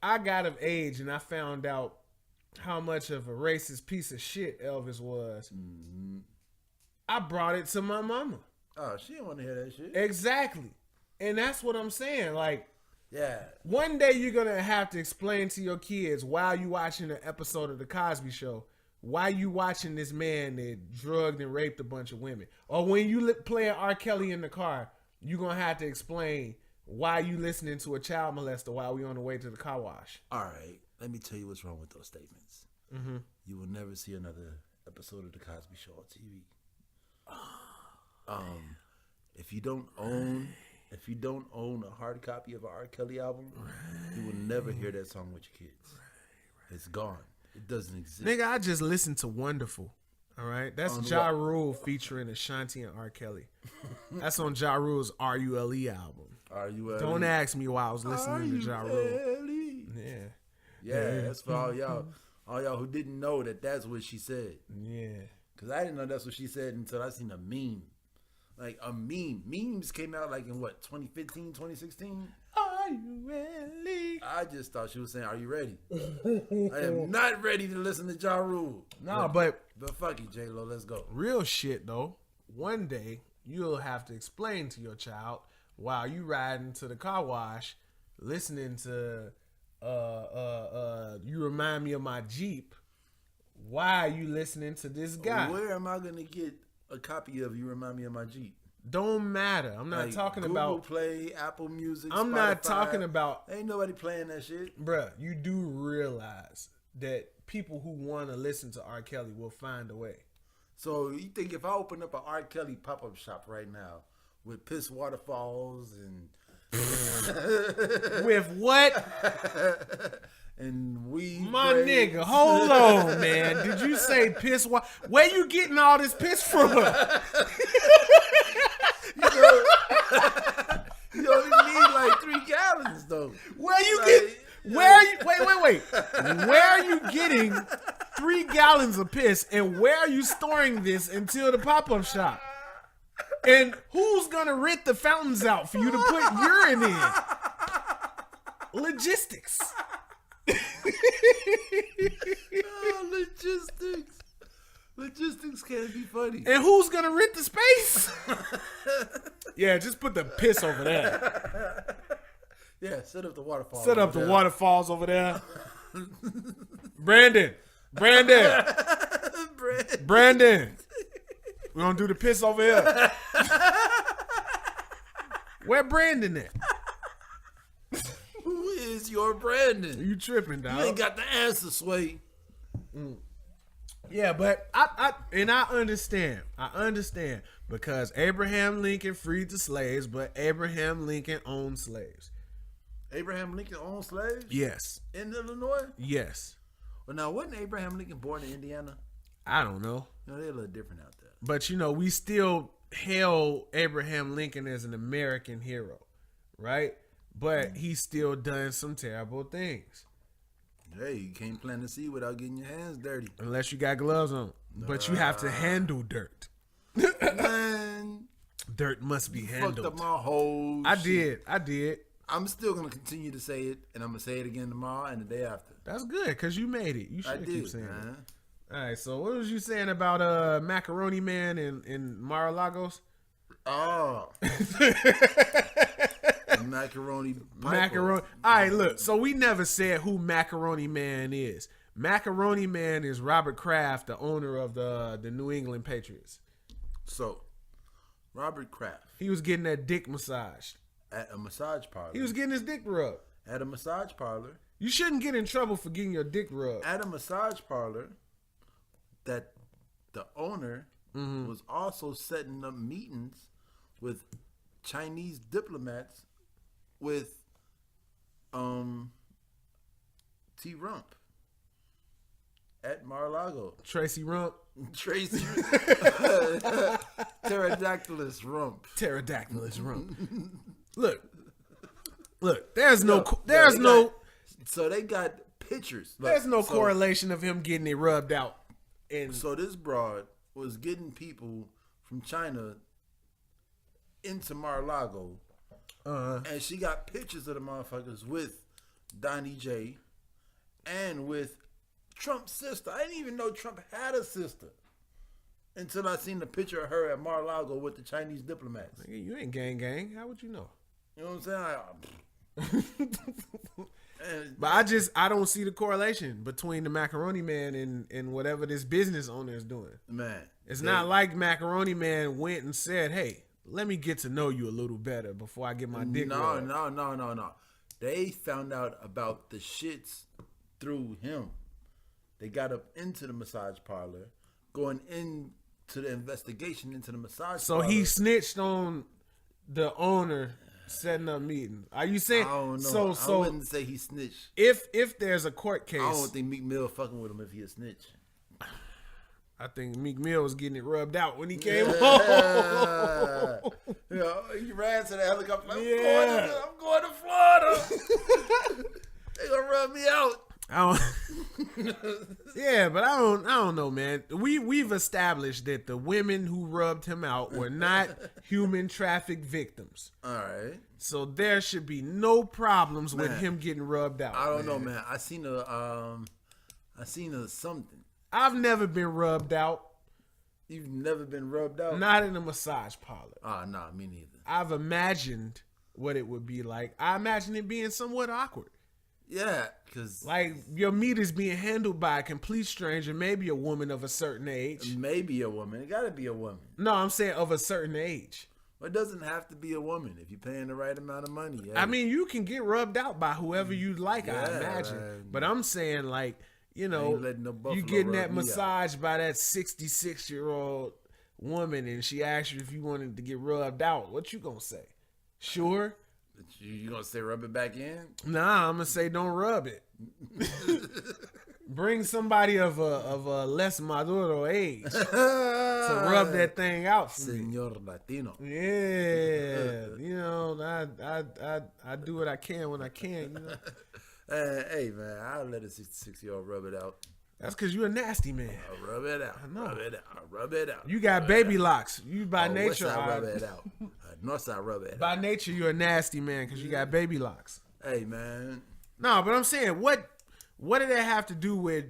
I got of age and I found out how much of a racist piece of shit Elvis was, I brought it to my mama. Oh, she didn't want to hear that shit. Exactly. And that's what I'm saying. Like, yeah. One day you're going to have to explain to your kids while you watching an episode of The Cosby Show, why you watching this man that drugged and raped a bunch of women. Or when you play R. Kelly in the car, you're going to have to explain why you listening to a child molester while we on the way to the car wash. All right. Let me tell you what's wrong with those statements. You will never see another episode of The Cosby Show on TV. If you don't own a hard copy of an R. Kelly album, you will never hear that song with your kids. It's gone. It doesn't exist. Nigga, I just listened to Wonderful. All right? That's Ja Rule featuring Ashanti and R. Kelly. That's on Ja Rule's R.U.L.E. album. R.U.L.E. Don't ask me why I was listening to Ja Rule. Yeah, that's for all y'all who didn't know that's what she said. Yeah. Because I didn't know that's what she said until I seen a meme. Like, a meme. Memes came out like in what, 2015, 2016? Are you ready? I just thought she was saying, are you ready? I am not ready to listen to Ja Rule. No, but fuck it, J-Lo, let's go. Real shit, though. One day, you'll have to explain to your child while you riding to the car wash, listening to You remind me of my Jeep. Why are you listening to this guy? Where am I gonna get a copy of You Remind Me of My Jeep? Don't matter. I'm not talking Google about Play, Apple Music. I'm Spotify. not talking about. Ain't nobody playing that shit, Bruh, you do realize that people who want to listen to R. Kelly will find a way. So you think if I open up an R. Kelly pop-up shop right now with piss waterfalls and With what? and weed, My braids. nigga, hold on, man. Did you say piss? Where you getting all this piss from? You only need like 3 gallons though. Where you get? Where you? Wait. Where are you getting 3 gallons of piss, and where are you storing this until the pop-up shop? And who's gonna rent the fountains out for you to put urine in? Logistics. Oh, logistics can't be funny. And who's gonna rent the space? Yeah, just put the piss over there. Yeah, set up the waterfall. Set up the waterfalls over there. Brandon. We're gonna do the piss over here. Where Brandon at? Who is your Brandon? You tripping, dog? You ain't got the answer, Sway. Yeah, but I understand. I understand because Abraham Lincoln freed the slaves, but Abraham Lincoln owned slaves. Abraham Lincoln owned slaves? Yes. In Illinois? Yes. Well, now, wasn't Abraham Lincoln born in Indiana? I don't know. No, they're a little different out there. But, we still hail Abraham Lincoln as an American hero, right? But he's still done some terrible things. Hey, you can't plant a seed without getting your hands dirty. Unless you got gloves on. But you have to handle dirt. Man, Dirt must be handled. fucked up my whole I shit. did. I'm still going to continue to say it, and I'm going to say it again tomorrow and the day after. That's good, because you made it. You should keep saying man. it. All right, so what was you saying about Macaroni Man in Mar-a-Lagos? Oh. Macaroni. Macaroni. All right, look. So we never said who Macaroni Man is. Macaroni Man is Robert Kraft, the owner of the New England Patriots. So, Robert Kraft. He was getting that dick massaged. At a massage parlor. He was getting his dick rubbed. At a massage parlor. You shouldn't get in trouble for getting your dick rubbed. At a massage parlor that the owner was also setting up meetings with Chinese diplomats with T. Rump at Mar-a-Lago. Tracy Rump. Tracy Pterodactylus Rump. Pterodactylus Rump. Look. There's no. So they got pictures. There's no correlation of him getting it rubbed out. And so this broad was getting people from China into Mar-a-Lago, and she got pictures of the motherfuckers with Donnie J and with Trump's sister. I didn't even know Trump had a sister until I seen the picture of her at Mar-a-Lago with the Chinese diplomats. You ain't gang. How would you know? You know what I'm saying? But I don't see the correlation between the Macaroni Man and whatever this business owner is doing. Man, it's not like Macaroni Man went and said, "Hey, let me get to know you a little better before I get my dick rubbed." No. They found out about the shits through him. They got up into the massage parlor, going into the investigation into the massage so parlor. He snitched on the owner setting up meetings. Are you saying? I don't know. So I wouldn't say he snitched. If there's a court case, I don't think Meek Mill fucking with him if he a snitch. I think Meek Mill was getting it rubbed out when he came home. He ran to the helicopter. I'm going to Florida. They gonna rub me out. Yeah, but I don't know, man. We've established that the women who rubbed him out were not human traffic victims. All right. So there should be no problems with him getting rubbed out. I don't know, man. I seen a something. I've never been rubbed out. You've never been rubbed out? Not in a massage parlor. Nah, me neither. I've imagined what it would be like. I imagine it being somewhat awkward. Yeah, because Like, your meat is being handled by a complete stranger, maybe a woman of a certain age. maybe a woman. It got to be a woman. No, I'm saying of a certain age. It doesn't have to be a woman if you're paying the right amount of money. Yeah. I mean, you can get rubbed out by whoever you like, Yeah, I imagine. right. But I'm saying, like, you Ain't know, letting no buffalo you getting rub that me out. massage by that 66-year-old woman, and she asked you if you wanted to get rubbed out. What you gonna say? Sure. You gonna say rub it back in? Nah, I'm gonna say don't rub it. Bring somebody of a less maduro age to rub that thing out for me. Señor Latino. Yeah, you know, I do what I can when I can. You know, Hey man, I'll let a 66-year-old rub it out. that's because you a nasty man. I'll rub it out. know. Rub it out. Rub it out. You got baby locks. You by West nature, side rub it out. North side rub it out. by nature, you're a nasty man because you got baby locks. Hey man, No, but I'm saying, what did that have to do with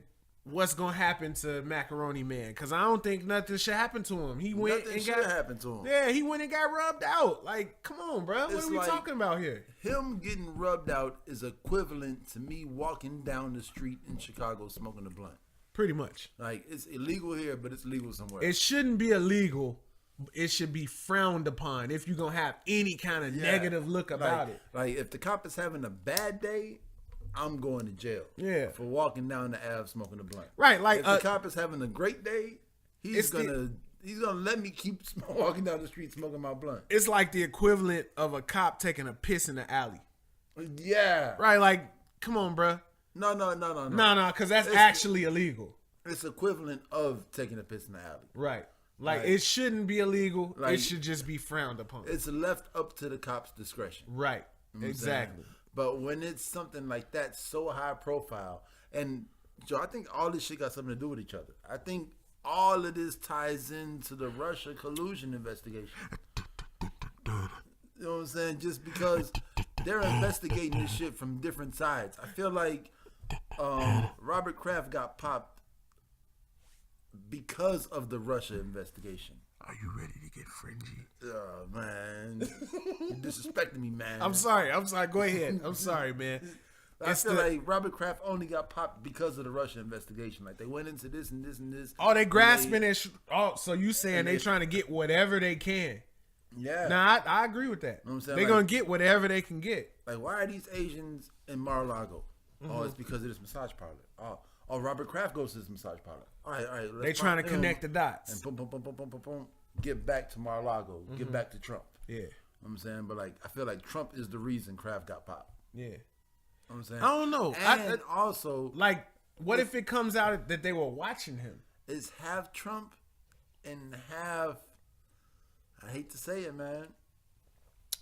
what's gonna happen to Macaroni Man? Because I don't think nothing should happen to him. He went nothing and should got happen to him. Yeah, he went and got rubbed out. Like, come on, bro. What It's are we like- talking about here? Him getting rubbed out is equivalent to me walking down the street in Chicago smoking a blunt. Pretty much. Like, it's illegal here, but it's legal somewhere. It shouldn't be illegal. It should be frowned upon if you're gonna have any kind of negative look about it. Like, if the cop is having a bad day, I'm going to jail. Yeah. For walking down the Ave smoking a blunt. Right, like If the cop is having a great day, he's It's gonna let me keep walking down the street smoking my blunt. it's like the equivalent of a cop taking a piss in the alley. Yeah. Right, like, come on, bro. No. No, because that's actually illegal. It's equivalent of taking a piss in the alley. Right. Like, Like- it shouldn't be illegal. Like- it should just be frowned upon. It's left up to the cop's discretion. Right. You know what I'm Exactly. saying? But when it's something like that, so high profile, and Joe, I think all this shit got something to do with each other. I think all of this ties into the Russia collusion investigation. You know what I'm saying? Just because they're investigating this shit from different sides. I feel like Robert Kraft got popped because of the Russia investigation. Are you ready to get fringy? Oh, man. You're disrespecting me, man. I'm sorry. Go ahead. I'm sorry, man. I feel like Robert Kraft only got popped because of the Russia investigation. Like, they went into this and this and this. Oh, they grasping and at so you saying they trying to get whatever they can. yeah. Nah, I agree with that. know what I'm saying? They're Like- going to get whatever they can get. Like, why are these Asians in Mar-a-Lago? Oh, it's because of this massage parlor. Oh, Robert Kraft goes to this massage parlor. All right. Let's They trying to find him. connect the dots. And boom. Get back to Mar-a-Lago. Get back to Trump. Yeah. You know what I'm saying? But, like, I feel like Trump is the reason Kraft got popped. Yeah. You know what I'm saying? I don't know. And also, Like, what if it comes out that they were watching him? it's half Trump and half, I hate to say it, man.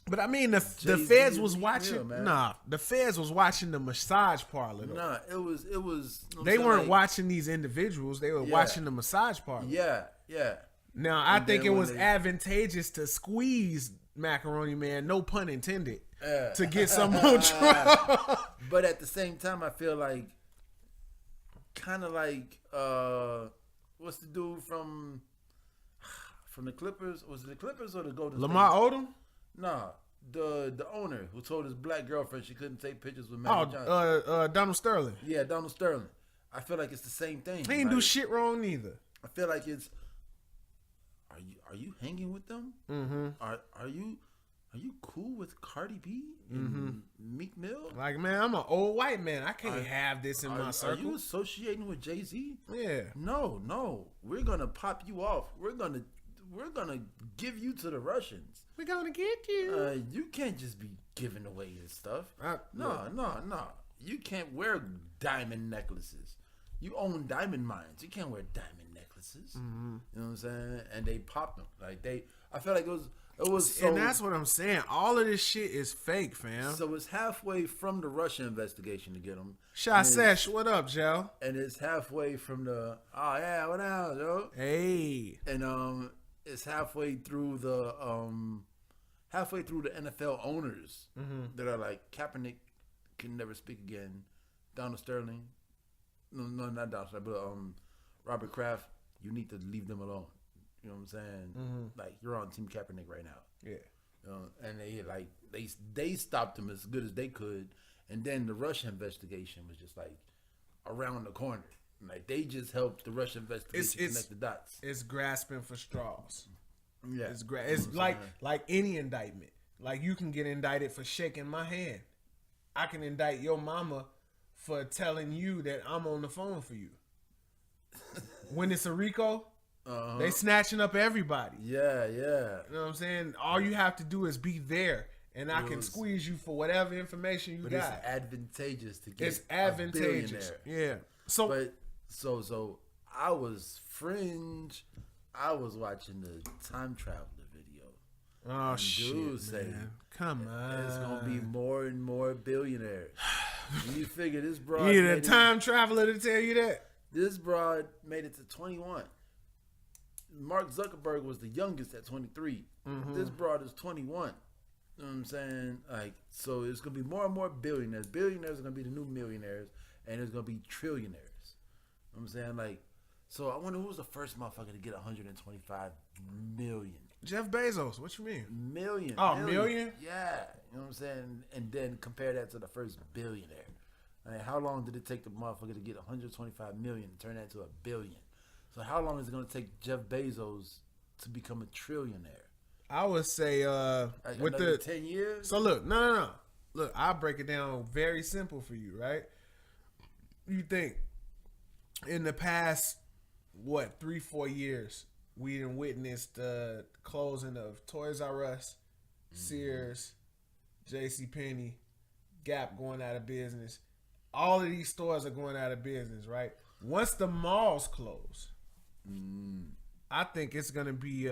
But I mean, the Jay-Z feds and was Meek watching. Mill, man. Nah, the feds was watching the massage parlor. Though. Nah, it was. You know what I'm They saying? weren't Like, watching these individuals. They were Yeah. watching the massage parlor. Yeah. Now, I And think then it when was they- advantageous to squeeze Macaroni Man, no pun intended, Yeah. to get some more Trump. But at the same time, I feel like, kind of like, what's the dude from the Clippers? Was it the Clippers or the Golden Lamar State? Odom? Nah, the owner who told his black girlfriend she couldn't take pictures with Magic Johnson. Donald Sterling. Yeah, Donald Sterling. I feel like it's the same thing. He ain't do Like, shit wrong neither. I feel like it's. Are you hanging with them? Mm-hmm. Are you cool with Cardi B and Meek Mill? Like, man, I'm an old white man. I can't have this in my Are circle. you associating with Jay-Z? Yeah. No. We're gonna pop you off. We're gonna give you to the Russians. We're gonna get you. You can't just be giving away your stuff. No. No. You can't wear diamond necklaces. You own diamond mines. You can't wear diamond necklaces. Mm-hmm. You know what I'm saying? And they popped them. Like I feel like it was so, And that's what I'm saying. All of this shit is fake, fam. so it's halfway from the Russia investigation to get them. Shot Sesh, what up, Joe? And it's halfway from the what else, yo? Hey. And it's halfway through the NFL owners that are like, Kaepernick can never speak again. Donald Sterling, no, not Donald Sterling, but Robert Kraft, you need to leave them alone. You know what I'm saying? Like, you're on Team Kaepernick right now. Yeah. And they stopped him as good as they could, And then the Russia investigation was just like around the corner. Like they just helped the Russia investigation connect the dots. It's grasping for straws. Yeah, it's like any indictment. Like you can get indicted for shaking my hand. I can indict your mama for telling you that I'm on the phone for you. When it's a RICO, they snatching up everybody. Yeah. You know what I'm saying? All you have to do is be there, and I can squeeze you for whatever information you got. It's advantageous to get. It's advantageous. Yeah. So I was fringe. I was watching the time traveler video. Oh and shit, dude say, man! Come on, it's gonna be more and more billionaires. And you figure this broad. You need a time traveler to tell you that. This broad made it to 21. Mark Zuckerberg was the youngest at 23. Mm-hmm. This broad is 21. You know what I'm saying? Like, so it's gonna be more and more billionaires. Billionaires are gonna be the new millionaires, and there's gonna be trillionaires. You know what I'm saying? Like, so I wonder who was the first motherfucker to get 125 million. Jeff Bezos. What you mean? Million. Oh, million? Yeah. You know what I'm saying? And then compare that to the first billionaire. Like, how long did it take the motherfucker to get 125 million and turn that into a billion? So how long is it going to take Jeff Bezos to become a trillionaire? I would say with the 10 years. So look, no. Look, I'll break it down very simple for you, right? You think in the past 3-4 years we done witnessed the closing of Toys R Us, Sears, JCPenney, Gap going out of business. All of these stores are going out of business, right? Once the malls close, I think it's going to be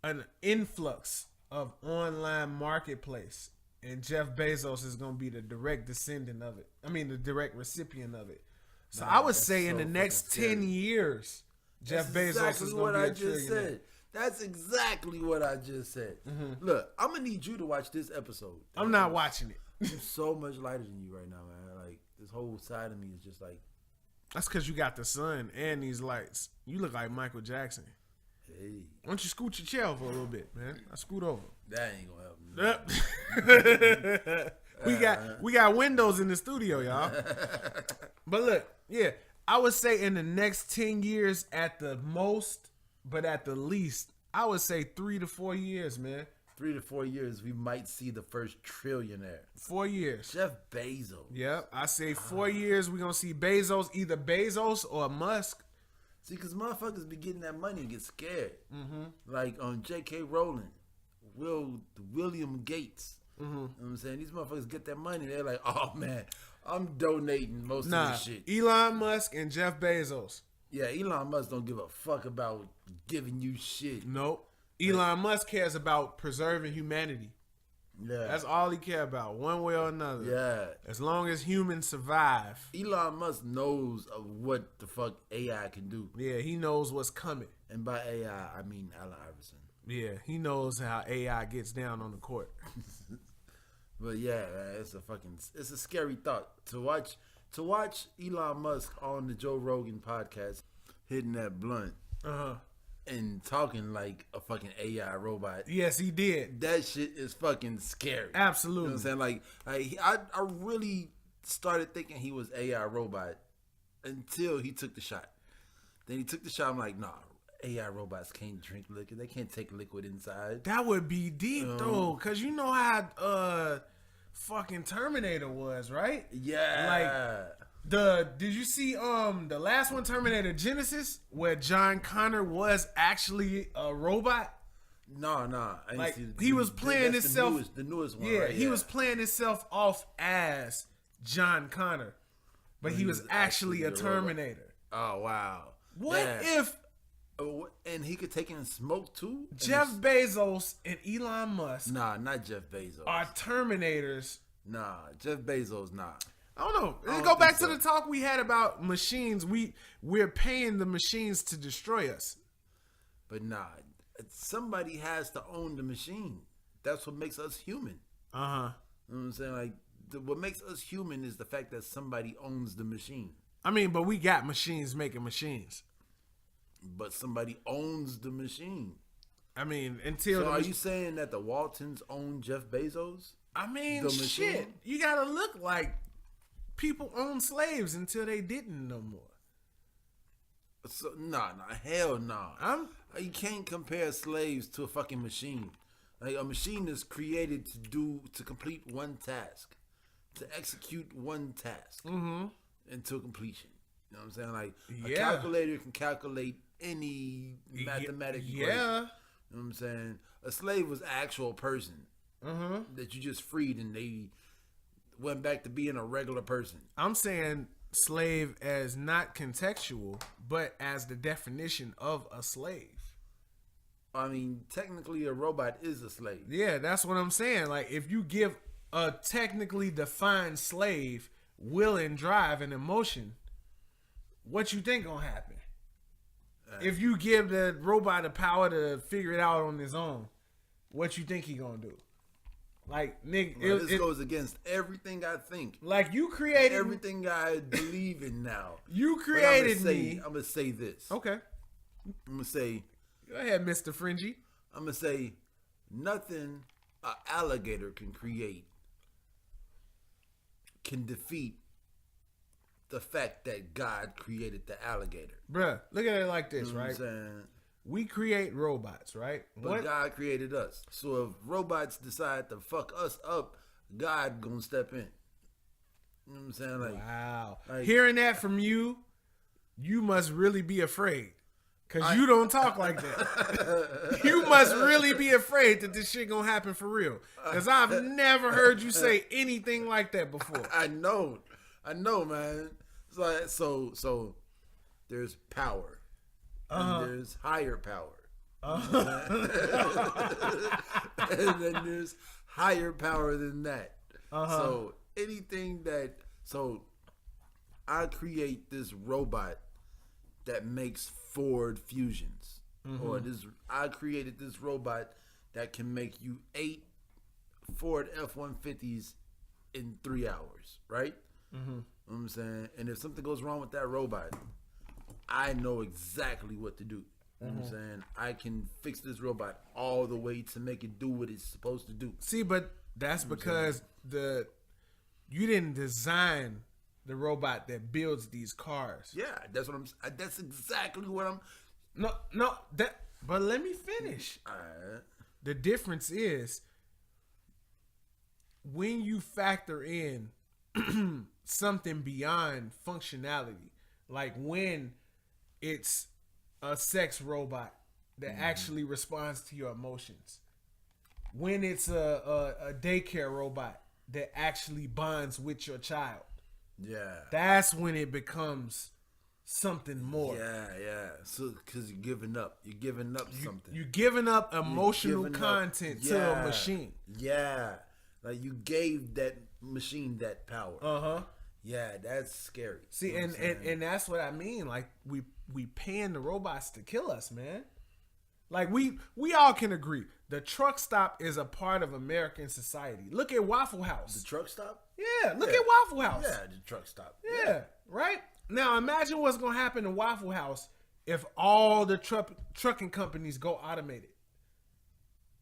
an influx of online marketplace, and Jeff Bezos is going to be the direct descendant of it. I mean, the direct recipient of it. So I would say in the next 10 years, Jeff Bezos is going to be a trillionaire. That's exactly what I just said. Mm-hmm. Look, I'm going to need you to watch this episode. I'm not watching it. I'm so much lighter than you right now, man. Like, this whole side of me is just like... That's because you got the sun and these lights. You look like Michael Jackson. Hey. Why don't you scoot your chair over a little bit, man? I scoot over. That ain't going to help me. We got windows in the studio, y'all. But look, yeah, I would say in the next 10 years at the most, but at the least, I would say 3 to 4 years, man. 3 to 4 years, we might see the first trillionaire. 4 years. Jeff Bezos. Yep, I say 4 years, we're going to see Bezos, either Bezos or Musk. See, because motherfuckers be getting that money and get scared. Mm-hmm. Like on J.K. Rowling, William Gates. Mm-hmm. You know what I'm saying? These motherfuckers get that money. They're like, oh, man, I'm donating most of this shit. Elon Musk and Jeff Bezos. Yeah, Elon Musk don't give a fuck about giving you shit. Nope. Elon Musk cares about preserving humanity. Yeah. That's all he cares about, one way or another. Yeah. As long as humans survive. Elon Musk knows of what the fuck AI can do. Yeah, he knows what's coming. And by AI, I mean Allen Iverson. Yeah, he knows how AI gets down on the court. But yeah, it's a scary thought to watch Elon Musk on the Joe Rogan podcast hitting that blunt. And talking like a fucking AI robot. Yes, he did. That shit is fucking scary. Absolutely. You know what I'm saying? Like I really started thinking he was AI robot until he took the shot. Then he took the shot. I'm like, nah, AI robots can't drink liquor. They can't take liquid inside. That would be deep though, because you know how fucking Terminator was, right? Yeah. Like did you see the last one, Terminator Genesis, where John Connor was actually a robot? No. Like he was playing himself. The newest one. Yeah, right? he was playing himself off as John Connor, but he was actually a Terminator. Oh wow! What if? And he could take in smoke too. Jeff Bezos and Elon Musk. Nah, not Jeff Bezos. Are Terminators? Nah, Jeff Bezos. Nah. I don't know. Let's go back to the talk we had about machines. We're paying the machines to destroy us. But nah, somebody has to own the machine. That's what makes us human. You know what I'm saying? Like what makes us human is the fact that somebody owns the machine. I mean, but we got machines making machines. But somebody owns the machine. I mean, until so are you saying that the Waltons own Jeff Bezos? I mean, the shit. machine? You gotta look like people owned slaves until they didn't no more. So, hell no. You can't compare slaves to a fucking machine. Like a machine is created to complete one task, to execute one task until completion. You know what I'm saying? Like a calculator can calculate any mathematic equation. You know what I'm saying? A slave was an actual person that you just freed and they went back to being a regular person. I'm saying slave as not contextual, but as the definition of a slave. I mean, technically a robot is a slave. Yeah, that's what I'm saying. Like, if you give a technically defined slave will and drive and emotion, what you think gonna happen? If you give the robot the power to figure it out on his own, what you think he gonna do? Like, nigga, this goes against everything I think. Like, you created everything I believe in now. You created me. I'm gonna say this. Okay. I'm gonna say. Go ahead, Mr. Fringy. I'm gonna say nothing an alligator can create can defeat the fact that God created the alligator. Bruh, look at it like this, you know right? What I'm saying? We create robots, right? But God created us. So if robots decide to fuck us up, God gonna step in. You know what I'm saying? Like, wow. Like, hearing that from you, you must really be afraid. Because you don't talk like that. You must really be afraid that this shit gonna happen for real. Because I've never heard you say anything like that before. I know, man. So there's power. And there's higher power. And then there's higher power than that. So anything that... So I create this robot that makes Ford Fusions. Or I created this robot that can make you 8 Ford F-150s in 3 hours, right? You know what I'm saying? And if something goes wrong with that robot, I know exactly what to do. You know what I'm saying? I can fix this robot all the way to make it do what it's supposed to do. See, but that's because you didn't design the robot that builds these cars. Yeah, that's exactly what I'm... But let me finish. The difference is when you factor in something beyond functionality, like when it's a sex robot that actually responds to your emotions, when it's a daycare robot that actually bonds with your child, that's when it becomes something more. Yeah. So because you're giving up something. You're giving up emotional content to a machine. Yeah, like you gave that machine that power. Yeah, that's scary. See, and that's what I mean. Like we paying the robots to kill us, man. Like we all can agree, the truck stop is a part of American society. Look at Waffle House. The truck stop? Yeah, look at Waffle House. Yeah, the truck stop. Yeah, right? Now imagine what's gonna happen in Waffle House if all the trucking companies go automated.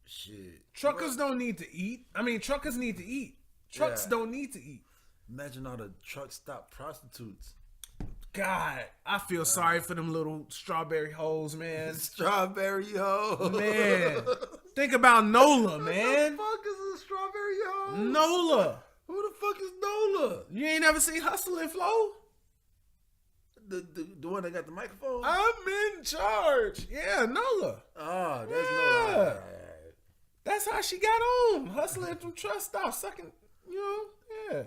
Shit. Truckers don't need to eat. I mean, truckers need to eat. Trucks don't need to eat. Imagine all the truck stop prostitutes. God, I feel sorry for them little strawberry hoes, man. Strawberry hoe. Man. Think about Nola, man. Who the fuck is a strawberry hoe? Nola. Who the fuck is Nola? You ain't never seen Hustle and Flow? The one that got the microphone? I'm in charge. Yeah, Nola. Oh, that's Nola. That's how she got on. Hustling from truck stops, sucking,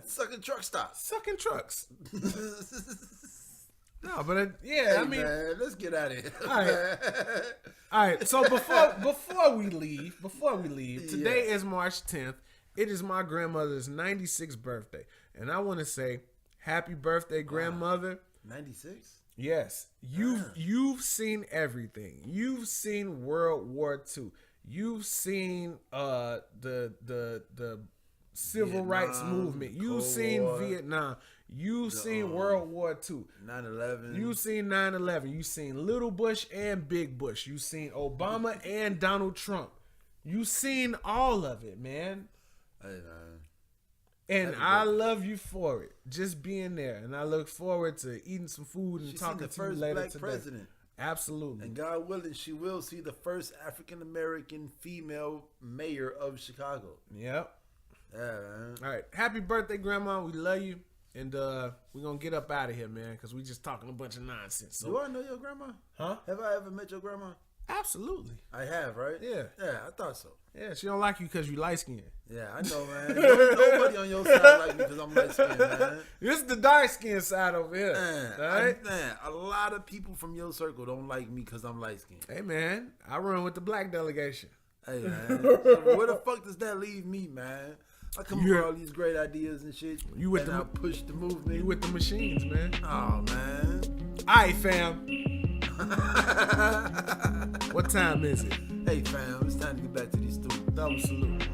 Sucking truck stops. Sucking trucks. No, but hey, I mean, man, let's get out of here. All right. So before we leave, today is March 10th. It is my grandmother's 96th birthday, and I want to say happy birthday, grandmother. 96? Yes. You've seen everything. You've seen World War II. You've seen the civil rights movement. You've seen Vietnam. You've seen World War II. 9/11. You've seen 9/11. You've seen Little Bush and Big Bush. You've seen Obama and Donald Trump. You've seen all of it, man. Hey, man. And I love you for it. Just being there. And I look forward to eating some food and talking to you later black today. President. Absolutely. And God willing, she will see the first African American female mayor of Chicago. Yep. Yeah, man. All right. Happy birthday, Grandma. We love you. And we're going to get up out of here, man, because we just talking a bunch of nonsense. So. Do I know your grandma? Huh? Have I ever met your grandma? Absolutely. I have, right? Yeah. Yeah, I thought so. Yeah, she don't like you because you light-skinned. Yeah, I know, man. Nobody on your side like me because I'm light-skinned, man. This is the dark-skinned side over here. Man, all right? Man, a lot of people from your circle don't like me because I'm light-skinned. Hey, man, I run with the black delegation. Hey, man. So where the fuck does that leave me, man? I come up with all these great ideas and shit. I push the movement. You with the machines, man. Oh, man. All right, fam. What time is it? Hey, fam. It's time to get back to these students. Double salute.